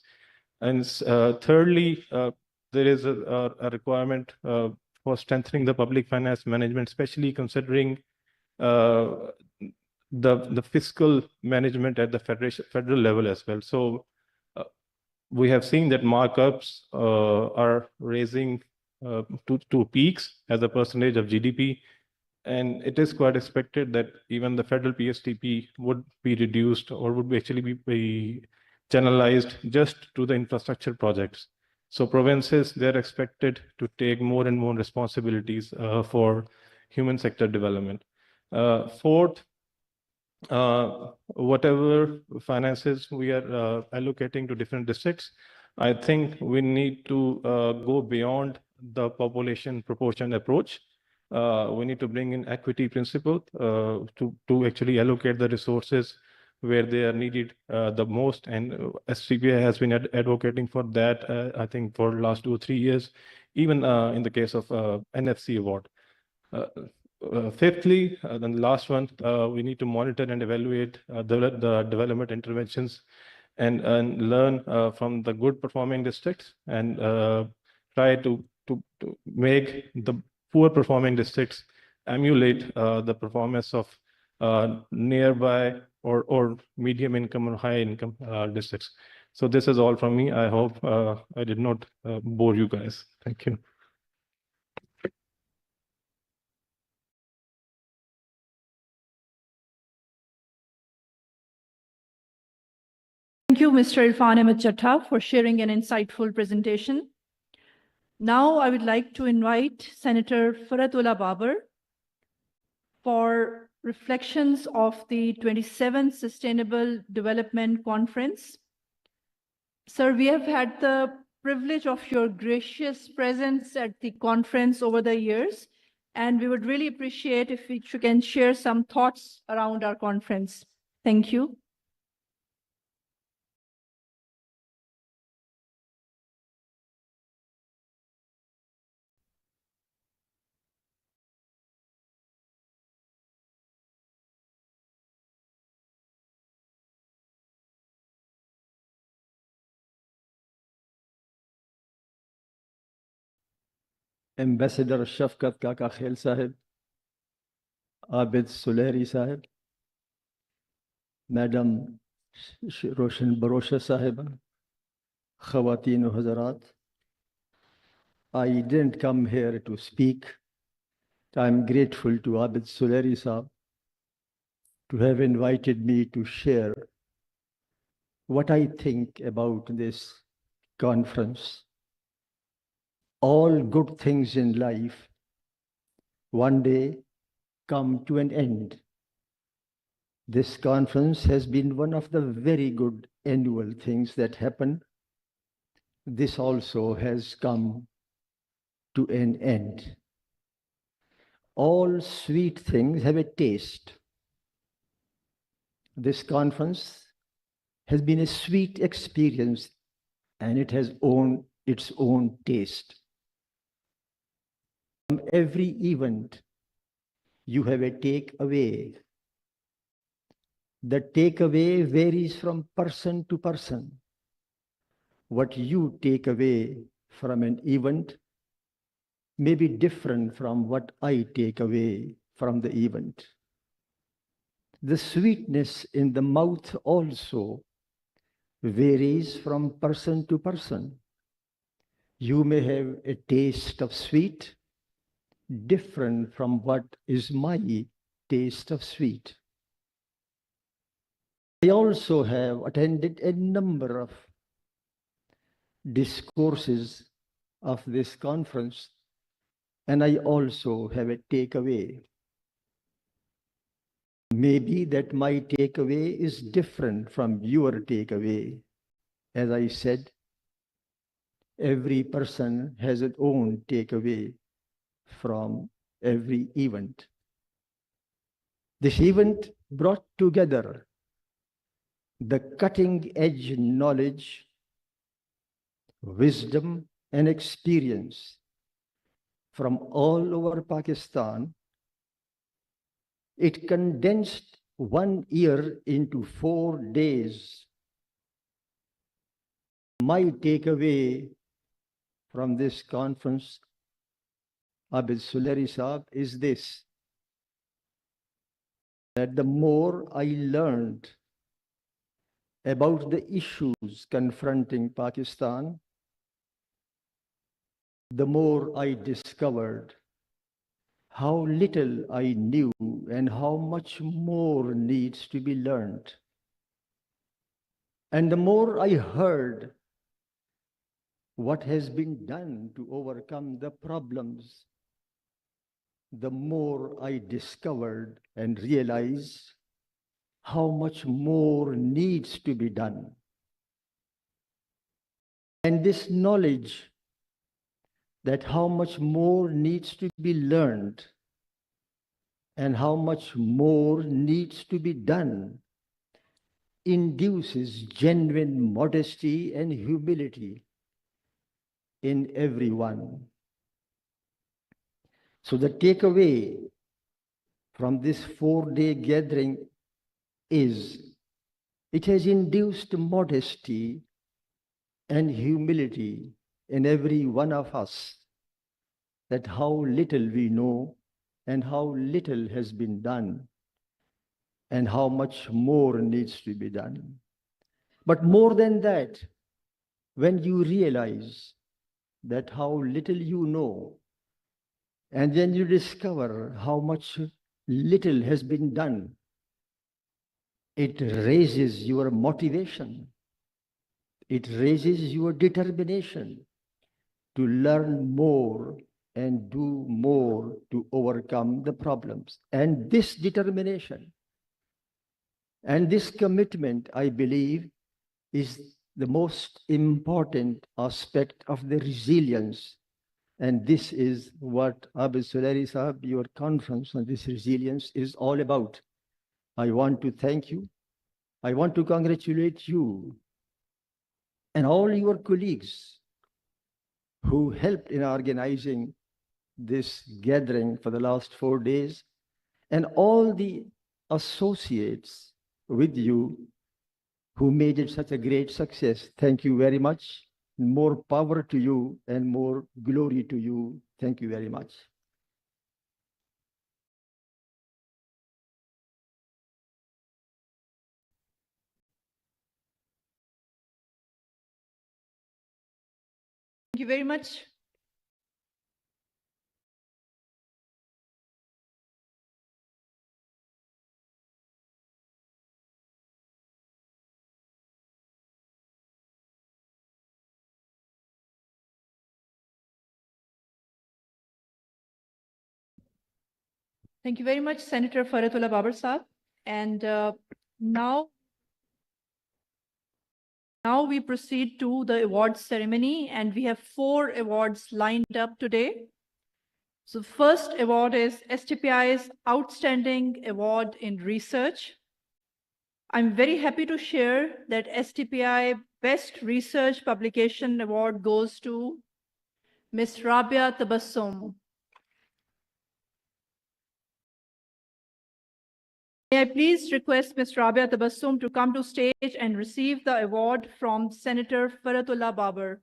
And thirdly, there is a requirement for strengthening the public finance management, especially considering the fiscal management at the federal level as well. So we have seen that markups are raising to peaks as a percentage of GDP. And it is quite expected that even the federal PSTP would be reduced or would actually be channelized just to the infrastructure projects. So provinces, they're expected to take more and more responsibilities for human sector development. Fourth, whatever finances we are allocating to different districts, I think we need to go beyond the population proportion approach. We need to bring in equity principle to actually allocate the resources where they are needed the most. And SCBI has been advocating for that, I think, for the last 2 or 3 years, even in the case of NFC award. Fifthly, then the last one, we need to monitor and evaluate the development interventions and learn from the good performing districts and try to make the poor performing districts emulate the performance of nearby or medium income or high income districts. So this is all from me. I hope I did not bore you guys. Thank you. Thank you, Mr. Irfan Ahmed Chattha, for sharing an insightful presentation. Now I would like to invite Senator Faratullah Babar for reflections of the 27th Sustainable Development Conference. Sir, we have had the privilege of your gracious presence at the conference over the years, and we would really appreciate if you can share some thoughts around our conference. Thank you. Ambassador Shafkat Kaka Khel Sahib, Abid Suleri Sahib, Madam Roshan Barosha Sahiba, Khawateen o Hazarat. I didn't come here to speak. I'm grateful to Abid Suleri Sahib to have invited me to share what I think about this conference. All good things in life one day come to an end. This conference has been one of the very good annual things that happen. This also has come to an end. All sweet things have a taste. This conference has been a sweet experience and it has its own taste. From every event, you have a takeaway. The takeaway varies from person to person. What you take away from an event may be different from what I take away from the event. The sweetness in the mouth also varies from person to person. You may have a taste of sweet different from what is my taste of sweet. I also have attended a number of discourses of this conference, and I also have a takeaway. Maybe that my takeaway is different from your takeaway. As I said, every person has its own takeaway from every event. This event brought together the cutting-edge knowledge, wisdom, and experience from all over Pakistan. It condensed 1 year into 4 days. My takeaway from this conference, Abid Suleri Saab, is this: that the more I learned about the issues confronting Pakistan, the more I discovered how little I knew and how much more needs to be learned. And the more I heard what has been done to overcome the problems, the more I discovered and realized how much more needs to be done. And this knowledge that how much more needs to be learned and how much more needs to be done induces genuine modesty and humility in everyone. So the takeaway from this 4-day gathering is it has induced modesty and humility in every one of us, that how little we know and how little has been done and how much more needs to be done. But more than that, when you realize that how little you know, and then you discover how much little has been done, it raises your motivation. It raises your determination to learn more and do more to overcome the problems. And this determination and this commitment, I believe, is the most important aspect of the resilience. And this is what Abid Suleri Sahab, your conference on this resilience is all about. I want to thank you. I want to congratulate you and all your colleagues who helped in organizing this gathering for the last 4 days, and all the associates with you who made it such a great success. Thank you very much. More power to you and more glory to you. Thank you very much. Thank you very much. Thank you very much, Senator Faratullah Babar Saab. And now we proceed to the awards ceremony, and we have 4 awards lined up today. So first award is STPI's Outstanding Award in Research. I'm very happy to share that STPI Best Research Publication Award goes to Ms. Rabia Tabassum. May I please request Ms. Rabia Tabassum to come to stage and receive the award from Senator Faratullah Babar.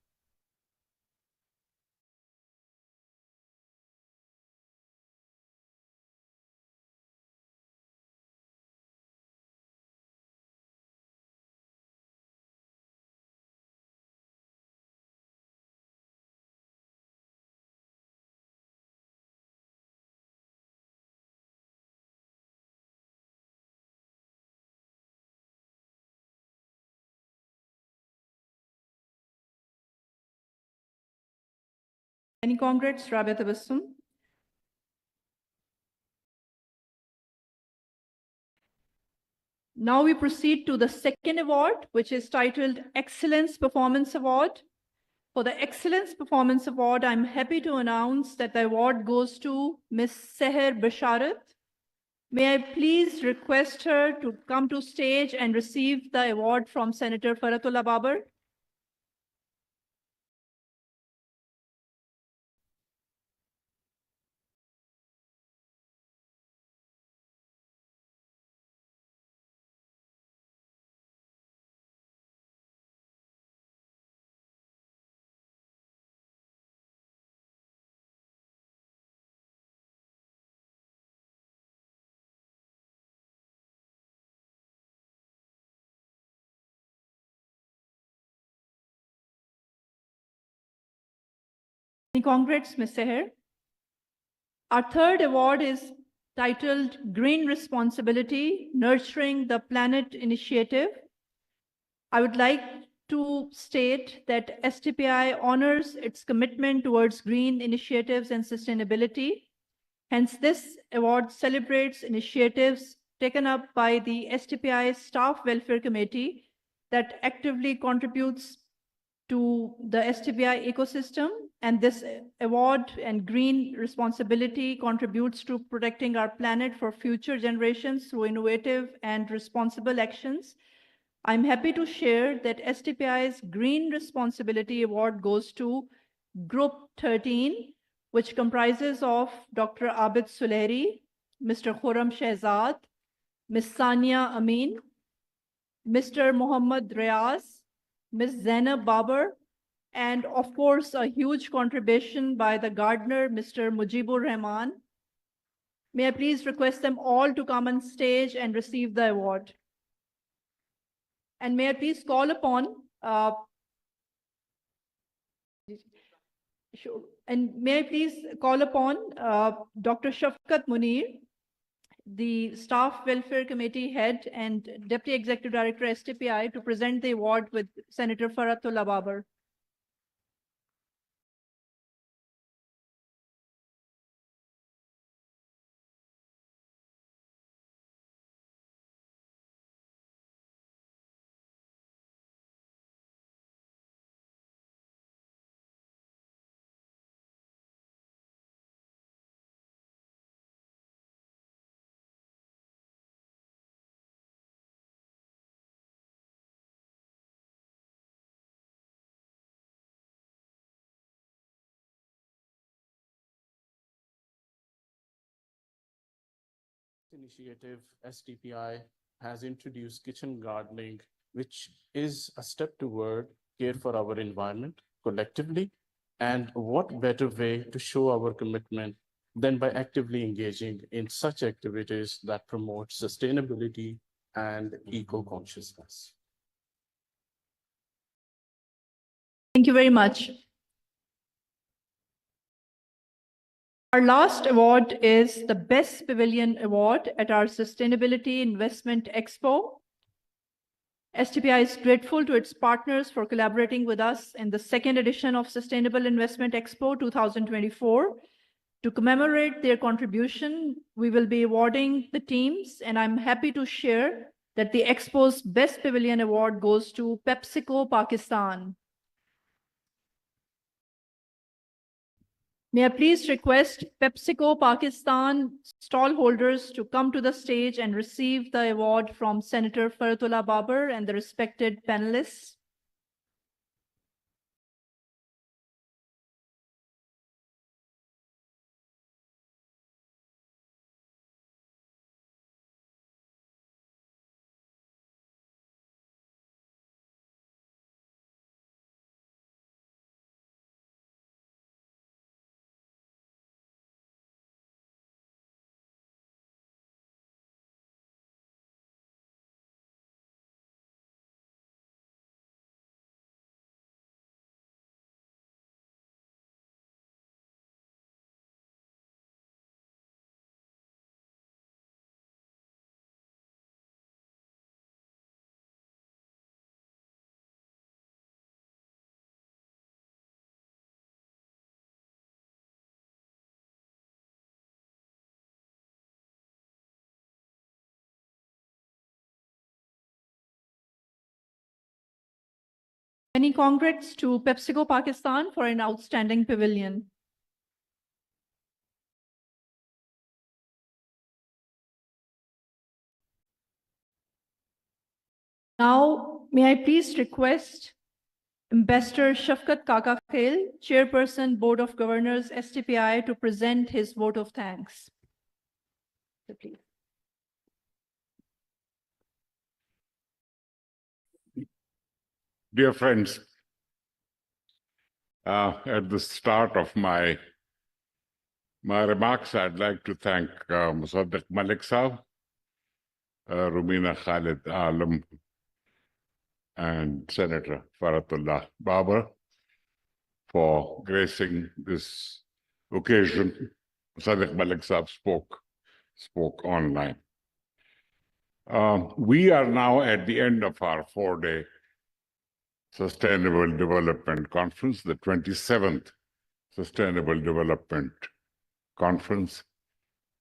Many congrats, Rabia Tabassum. Now we proceed to the second award, which is titled Excellence Performance Award. For the Excellence Performance Award, I'm happy to announce that the award goes to Ms. Seher Basharat. May I please request her to come to stage and receive the award from Senator Faratullah Babar. Many congrats, Ms. Seher. Our third award is titled Green Responsibility, Nurturing the Planet Initiative. I would like to state that STPI honors its commitment towards green initiatives and sustainability. Hence, this award celebrates initiatives taken up by the STPI Staff Welfare Committee that actively contributes to the STPI ecosystem, and this award and green responsibility contributes to protecting our planet for future generations through innovative and responsible actions. I'm happy to share that STPI's Green Responsibility Award goes to Group 13, which comprises of Dr. Abid Suleri, Mr. Khurram Shehzad, Ms. Sania Amin, Mr. Mohammad Riaz, Ms. Zainab Babar, and of course, a huge contribution by the gardener, Mr. Mujibur Rahman. May I please request them all to come on stage and receive the award. And may I please call upon, may I please call upon Dr. Shafqat Munir, the Staff Welfare Committee Head and Deputy Executive Director, STPI, to present the award with Senator Faratullah Babar. initiative, STPI has introduced kitchen gardening, which is a step toward care for our environment collectively. And what better way to show our commitment than by actively engaging in such activities that promote sustainability and eco-consciousness. Thank you very much. Our last award is the Best Pavilion Award at our Sustainability Investment Expo. STPI is grateful to its partners for collaborating with us in the second edition of Sustainable Investment Expo 2024. To commemorate their contribution, we will be awarding the teams, and I'm happy to share that the Expo's Best Pavilion Award goes to PepsiCo Pakistan. May I please request PepsiCo Pakistan stallholders to come to the stage and receive the award from Senator Faratullah Babar and the respected panelists. Many congrats to PepsiCo Pakistan for an outstanding pavilion. Now, may I please request Ambassador Shafkat Kaka Khail, Chairperson, Board of Governors, STPI, to present his vote of thanks. So please. Dear friends, at the start of my remarks, I'd like to thank Musaddiq Malik Saab, Rumina Khalid Alam, and Senator Faratullah Babar for gracing this occasion. Musaddiq Malik Saab spoke online. We are now at the end of our 4-day Sustainable Development Conference, the 27th Sustainable Development Conference.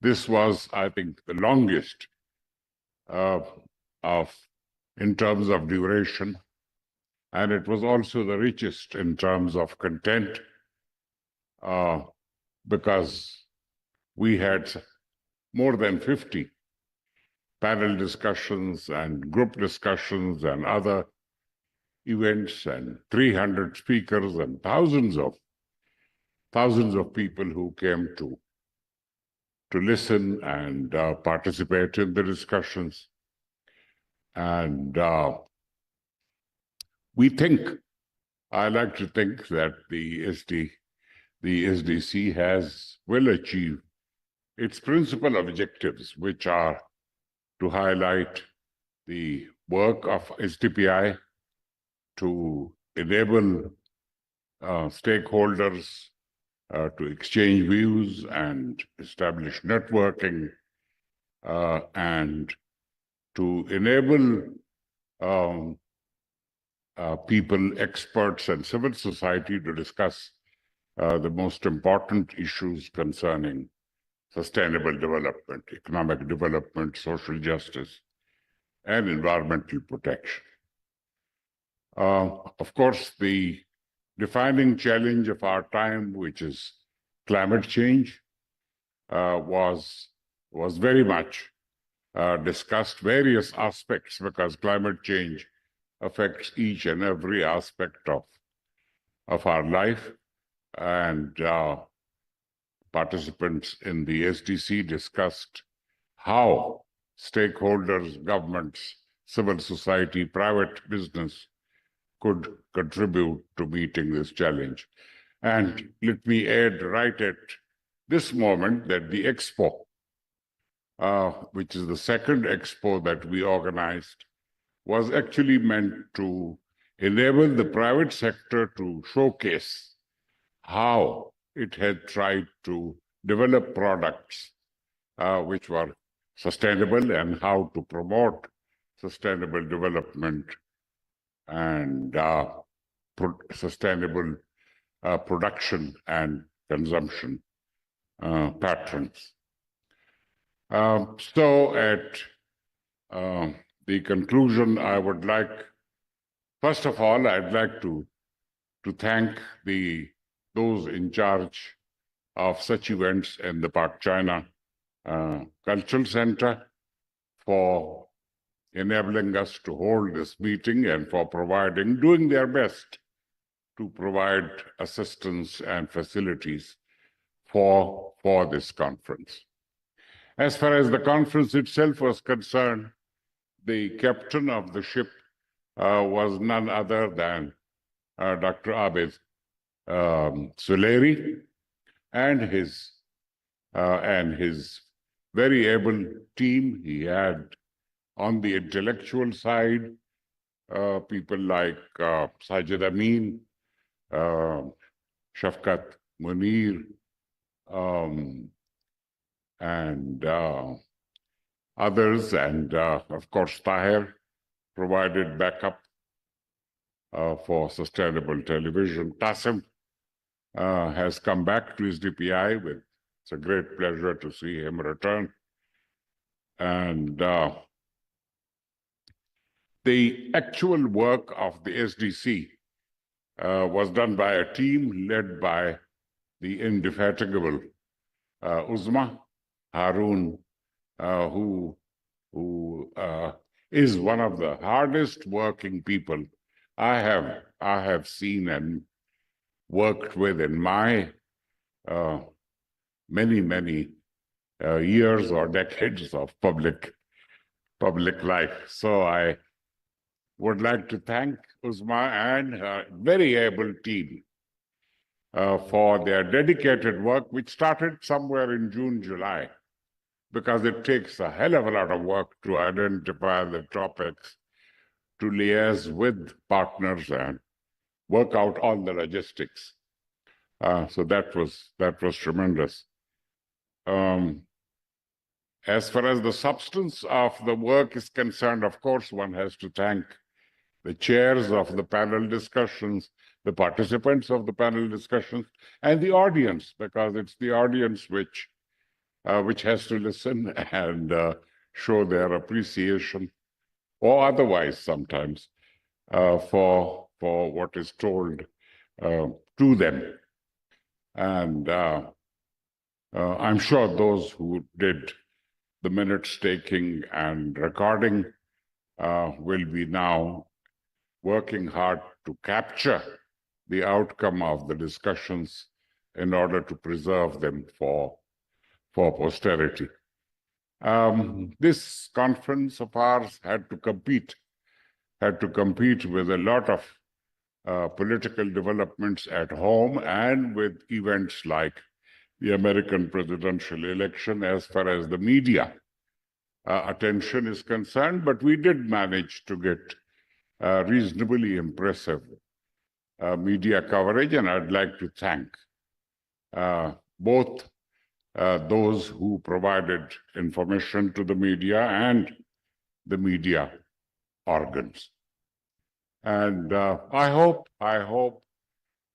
This was, I think, the longest in terms of duration, and it was also the richest in terms of content, because we had more than 50 panel discussions and group discussions and other events, and 300 speakers and thousands of people who came to listen and participate in the discussions. And I like to think that the SDC will achieve its principal objectives, which are to highlight the work of STPI, to enable stakeholders to exchange views and establish networking, and to enable people, experts, and civil society to discuss the most important issues concerning sustainable development, economic development, social justice, and environmental protection. Of course, the defining challenge of our time, which is climate change, was very much discussed, various aspects, because climate change affects each and every aspect of our life. And participants in the SDC discussed how stakeholders, governments, civil society, private business could contribute to meeting this challenge. And let me add right at this moment that the expo, which is the second expo that we organized, was actually meant to enable the private sector to showcase how it had tried to develop products which were sustainable and how to promote sustainable development and sustainable production and consumption patterns. So at the conclusion, I would like, first of all, I'd like to thank those in charge of such events in the Park China Cultural Center for enabling us to hold this meeting and for doing their best to provide assistance and facilities for this conference. As far as the conference itself was concerned, the captain of the ship was none other than Dr. Abid Suleri and his very able team. He had on the intellectual side people like Sajid Amin, Shafkat Munir, and others, and of course Tahir provided backup for sustainable television. Qasim has come back to his DPI. It's a great pleasure to see him return. And the actual work of the SDC was done by a team led by the indefatigable Uzma Harun, who is one of the hardest working people I have seen and worked with in my many years or decades of public life. So I would like to thank Uzma and her very able team for their dedicated work, which started somewhere in June, July, because it takes a hell of a lot of work to identify the topics, to liaise with partners and work out all the logistics. So that was tremendous. As far as the substance of the work is concerned, of course, one has to thank the chairs of the panel discussions, the participants of the panel discussions, and the audience, because it's the audience which has to listen and show their appreciation, or otherwise sometimes, for what is told to them. And I'm sure those who did the minutes taking and recording will be now working hard to capture the outcome of the discussions in order to preserve them for posterity. This conference of ours had to compete with a lot of political developments at home and with events like the American presidential election as far as the media attention is concerned, but we did manage to get reasonably impressive media coverage, and I'd like to thank both those who provided information to the media and the media organs. And I hope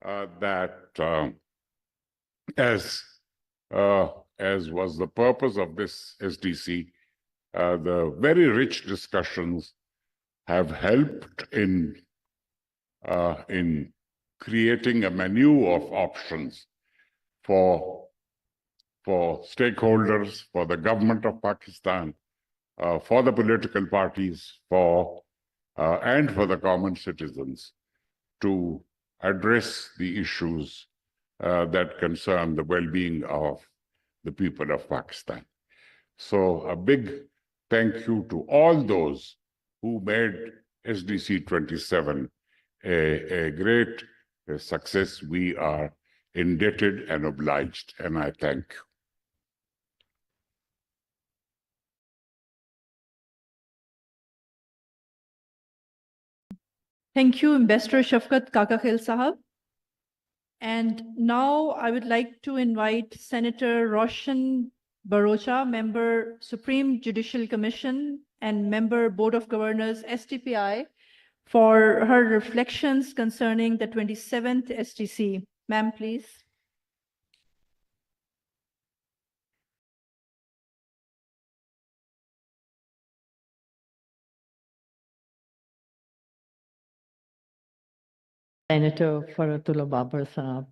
that as was the purpose of this SDC, the very rich discussions have helped in creating a menu of options for stakeholders, for the government of Pakistan, for the political parties, and for the common citizens to address the issues that concern the well-being of the people of Pakistan. So a big thank you to all those who made SDC 27 a great success. We are indebted and obliged, and I thank you. Thank you, Ambassador Shafkat Kakakhel Sahab. And now I would like to invite Senator Roshan Barocha, Member Supreme Judicial Commission and Member Board of Governors STPI, for her reflections concerning the 27th STC. Ma'am, please. Senator Faratullah Babar Saab,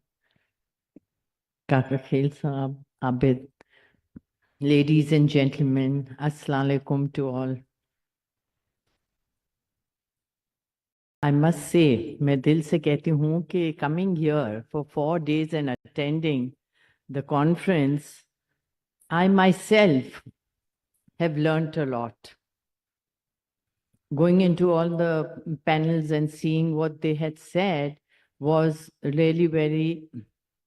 Kaka Khel Saab, Abid, ladies and gentlemen, Assalamu alaikum to all. I must say, मैं दिल से कहती हूँ कि coming here for 4 days and attending the conference, I myself have learnt a lot. Going into all the panels and seeing what they had said was really very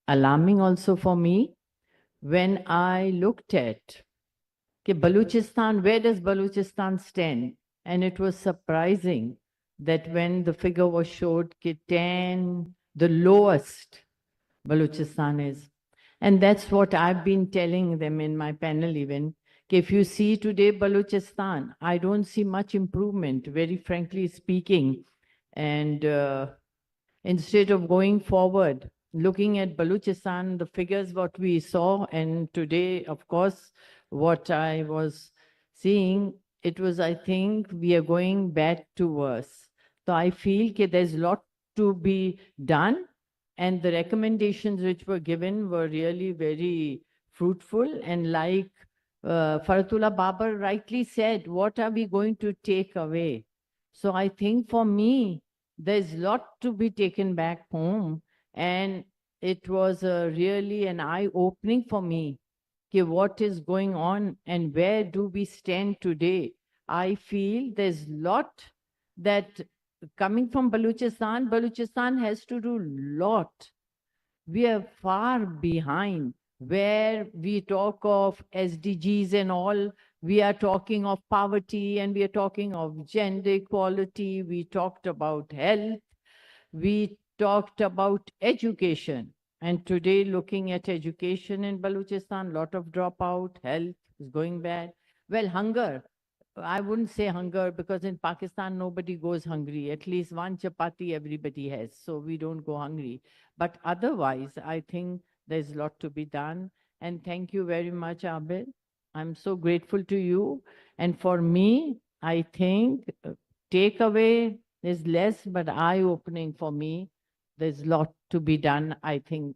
alarming also for me. When I looked at Baluchistan, where does Baluchistan stand? And it was surprising that when the figure was showed, 10, the lowest Baluchistan is. And that's what I've been telling them in my panel even. If you see today Baluchistan, I don't see much improvement, very frankly speaking. And instead of going forward, looking at Baluchistan, the figures what we saw, and today, of course, what I was seeing, it was, I think, we are going bad to worse. So I feel that there's a lot to be done, and the recommendations which were given were really very fruitful. And like Faratullah Babar rightly said, what are we going to take away? So I think for me, there's a lot to be taken back home. And it was really an eye-opening for me. Okay, what is going on and where do we stand today? I feel there's a lot that coming from Baluchistan, Baluchistan has to do a lot. We are far behind. Where we talk of SDGs and all, we are talking of poverty and we are talking of gender equality. We talked about health. We talked about education. And today, looking at education in Baluchistan, lot of dropout, health is going bad. Well, hunger. I wouldn't say hunger because in Pakistan, nobody goes hungry. At least one chapati everybody has. So we don't go hungry. But otherwise, I think there's a lot to be done. And thank you very much, Abid. I'm so grateful to you. And for me, I think takeaway is less, but eye-opening for me. There's a lot to be done, I think,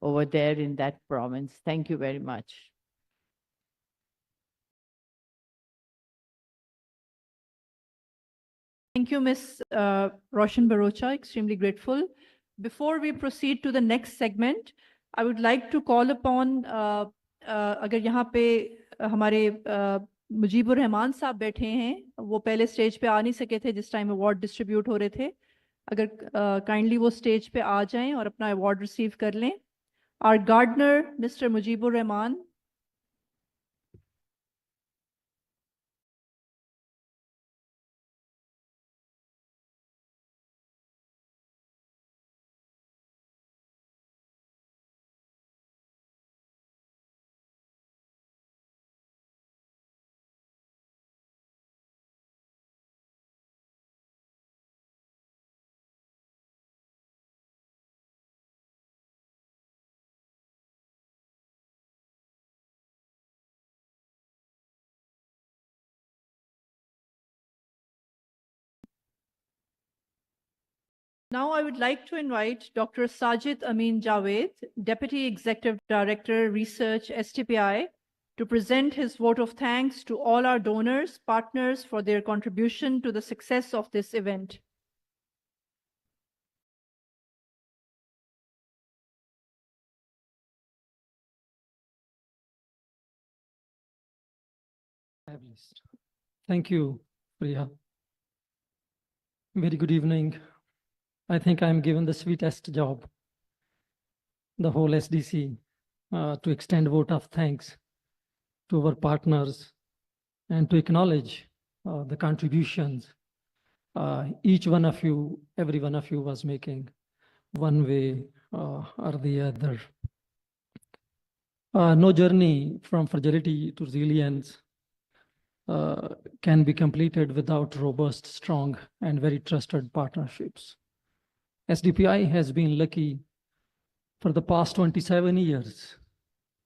over there in that province. Thank you very much. Thank you, Ms. Roshan Barocha, extremely grateful. Before we proceed to the next segment, I would like to call upon, अगर यहाँ पे हमारे मुजीबुर रहमान साहब बैठे हैं, वो पहले stage पे आ नहीं सके थे जिस टाइम अवार्ड डिस्ट्रीब्यूट हो रहे थे, अगर काइंडली वो स्टेज पे आ जाएं और अपना अवार्ड रिसीव कर लें. Our gardener, Mr. Mujibur Rahman. Now I would like to invite Dr. Sajid Amin Javed, Deputy Executive Director, Research, STPI, to present his vote of thanks to all our donors, partners for their contribution to the success of this event. Fabulous. Thank you, Priya. Very good evening. I think I'm given the sweetest job, the whole SDC, to extend vote of thanks to our partners and to acknowledge the contributions each one of you, every one of you was making one way or the other. No journey from fragility to resilience can be completed without robust, strong, and very trusted partnerships. SDPI has been lucky for the past 27 years.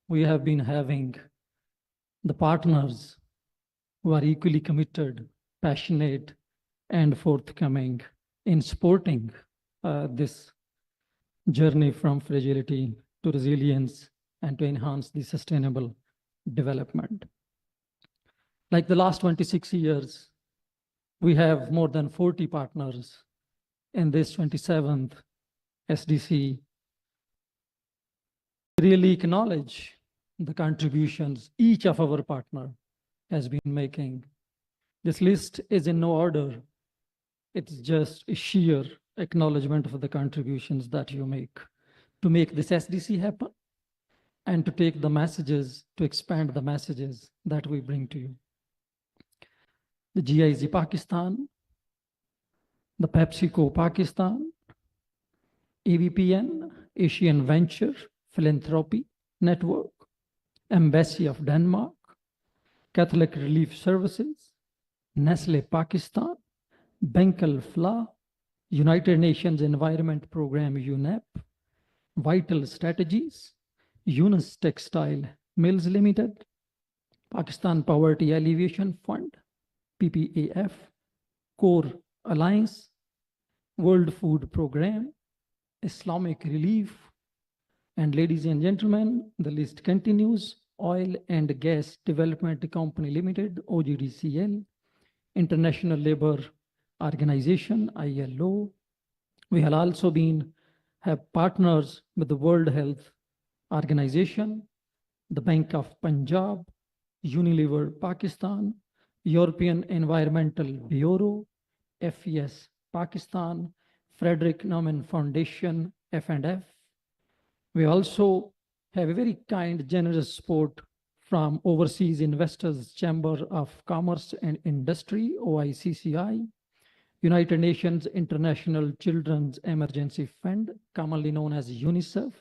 We have been having the partners who are equally committed, passionate, and forthcoming in supporting this journey from fragility to resilience and to enhance the sustainable development. Like the last 26 years, we have more than 40 partners in this 27th SDC. Really acknowledge the contributions each of our partner has been making. This list is in no order. It's just a sheer acknowledgement of the contributions that you make to make this SDC happen and to take the messages, to expand the messages that we bring to you. The GIZ Pakistan, the PepsiCo Pakistan, AVPN, Asian Venture Philanthropy Network, Embassy of Denmark, Catholic Relief Services, Nestle Pakistan, Benkel FLA, United Nations Environment Program UNEP, Vital Strategies, Yunus Textile Mills Limited, Pakistan Poverty Alleviation Fund, PPAF, Core Alliance, World Food Program, Islamic Relief, and ladies and gentlemen, the list continues. Oil and Gas Development Company Limited, OGDCL, International Labour Organization, ILO. We have also have partners with the World Health Organization, the Bank of Punjab, Unilever Pakistan, European Environmental Bureau, FES Pakistan, Frederick Naumann Foundation, F&F. We also have a very kind, generous support from Overseas Investors Chamber of Commerce and Industry, OICCI, United Nations International Children's Emergency Fund, commonly known as UNICEF,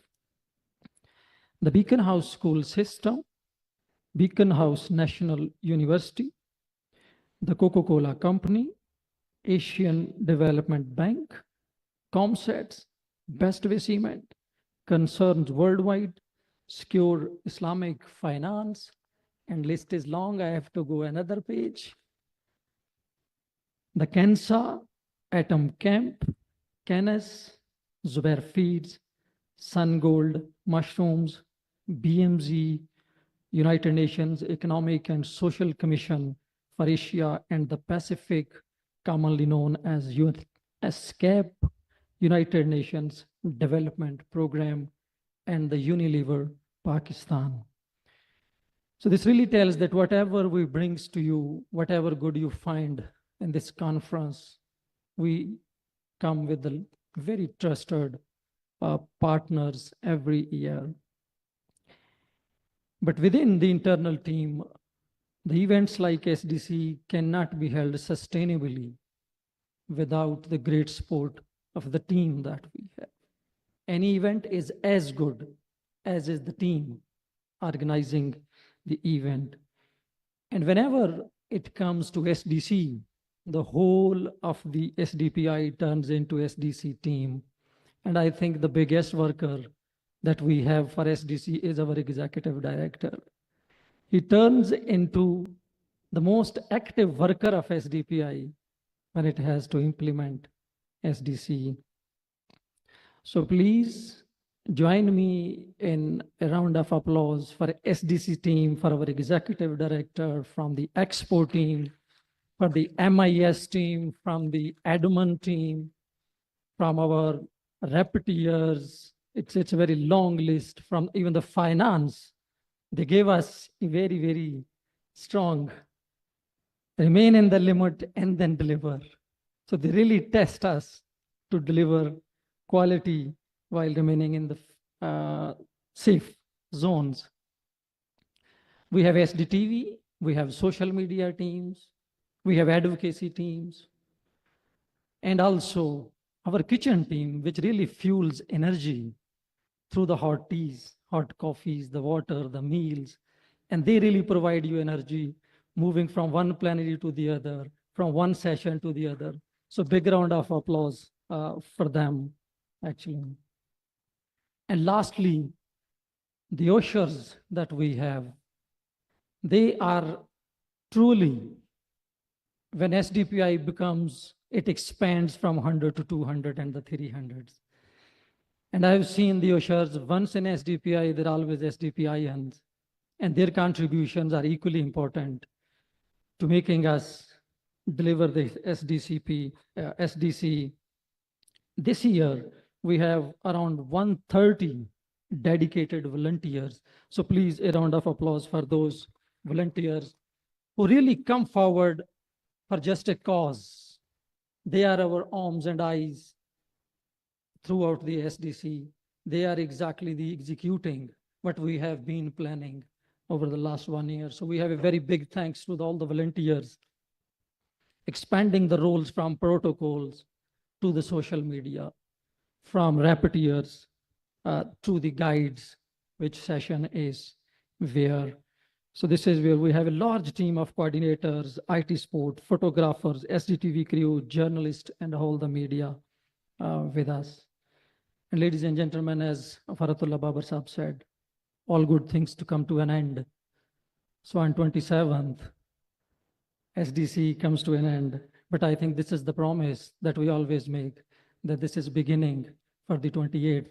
the Beacon House School System, Beacon House National University, the Coca-Cola Company, Asian Development Bank, ComSets, Bestway Cement, Concerns Worldwide, Secure Islamic Finance, and list is long, I have to go another page. The Kensa, Atom Camp, Canis, Zubair Feeds, Sun Gold, Mushrooms, BMZ, United Nations Economic and Social Commission for Asia and the Pacific, commonly known as UNESCAP, United Nations Development Program, and the Unilever Pakistan. So this really tells that whatever we brings to you, whatever good you find in this conference, we come with the very trusted partners every year. But within the internal team, the events like SDC cannot be held sustainably without the great support of the team that we have. Any event is as good as is the team organizing the event. And whenever it comes to SDC, the whole of the SDPI turns into SDC team. And I think the biggest worker that we have for SDC is our executive director. He turns into the most active worker of SDPI when it has to implement SDC. So please join me in a round of applause for SDC team, for our executive director, from the Expo team, for the MIS team, from the admin team, from our repetitors. It's a very long list, from even the finance. They gave us a very, very strong remain in the limit and then deliver. So they really test us to deliver quality while remaining in the safe zones. We have SDTV, we have social media teams, we have advocacy teams, and also our kitchen team, which really fuels energy through the hot teas, hot coffees, the water, the meals, and they really provide you energy moving from one plenary to the other, from one session to the other. So big round of applause for them, actually. And lastly, the ushers that we have, they are truly, when SDPI becomes, it expands from 100 to 200 and the 300s. And I've seen the ushers once in SDPI, they're always SDPIans, and their contributions are equally important to making us deliver the SDC. This year, we have around 130 dedicated volunteers. So please, a round of applause for those volunteers who really come forward for just a cause. They are our arms and eyes throughout the SDC. They are exactly the executing what we have been planning over the last 1 year. So we have a very big thanks to all the volunteers, expanding the roles from protocols to the social media, from rapporteurs to the guides, which session is where. So this is where we have a large team of coordinators, IT support, photographers, SDTV crew, journalists, and all the media with us. And ladies and gentlemen, as Faratullah Babar Saab said, all good things to come to an end. So on 27th, SDC comes to an end. But I think this is the promise that we always make, that this is beginning for the 28th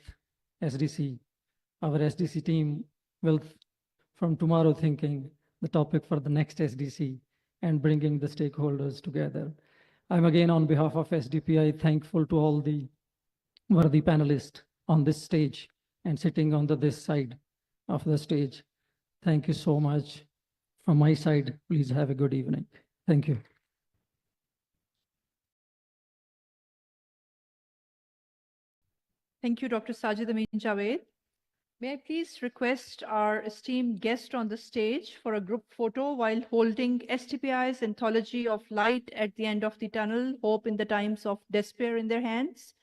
SDC. Our SDC team will, from tomorrow, thinking the topic for the next SDC and bringing the stakeholders together. I'm again, on behalf of SDPI, thankful to all the worthy panelists on this stage and sitting on this side of the stage. Thank you so much. From my side, please have a good evening. Thank you. Thank you, Dr. Sajid Amin Javed. May I please request our esteemed guest on the stage for a group photo while holding STPI's anthology of Light at the End of the Tunnel, Hope in the Times of Despair in their hands.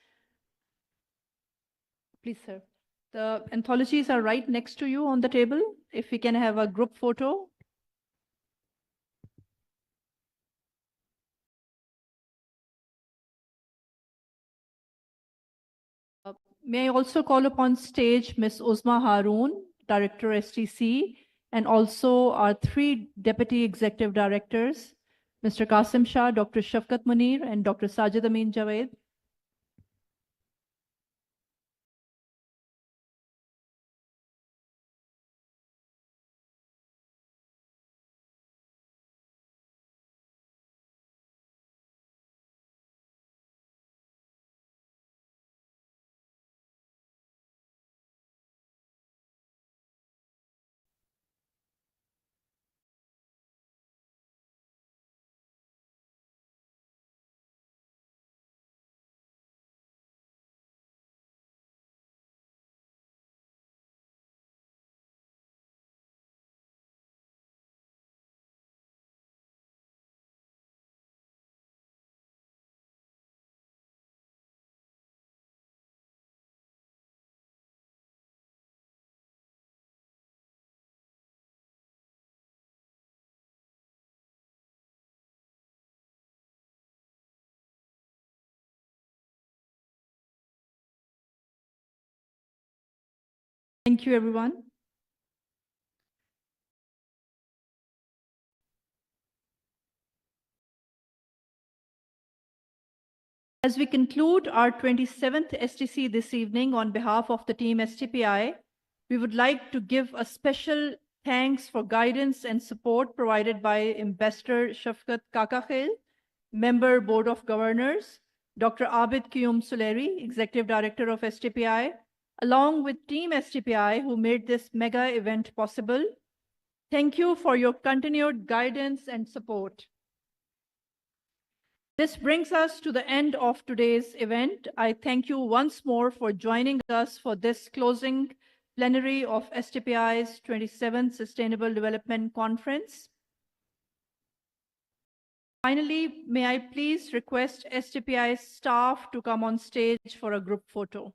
Please, sir. The anthologies are right next to you on the table. If we can have a group photo. May I also call upon stage Ms. Uzma Haroon, Director STC, and also our 3 Deputy Executive Directors, Mr. Qasim Shah, Dr. Shafkat Munir, and Dr. Sajid Amin Javed. Thank you, everyone. As we conclude our 27th STC this evening, on behalf of the team STPI, we would like to give a special thanks for guidance and support provided by Ambassador Shafkat Kakakhil, Member Board of Governors, Dr. Abid Qiyum Suleri, Executive Director of STPI, along with Team STPI who made this mega event possible. Thank you for your continued guidance and support. This brings us to the end of today's event. I thank you once more for joining us for this closing plenary of STPI's 27th Sustainable Development Conference. Finally, may I please request STPI staff to come on stage for a group photo.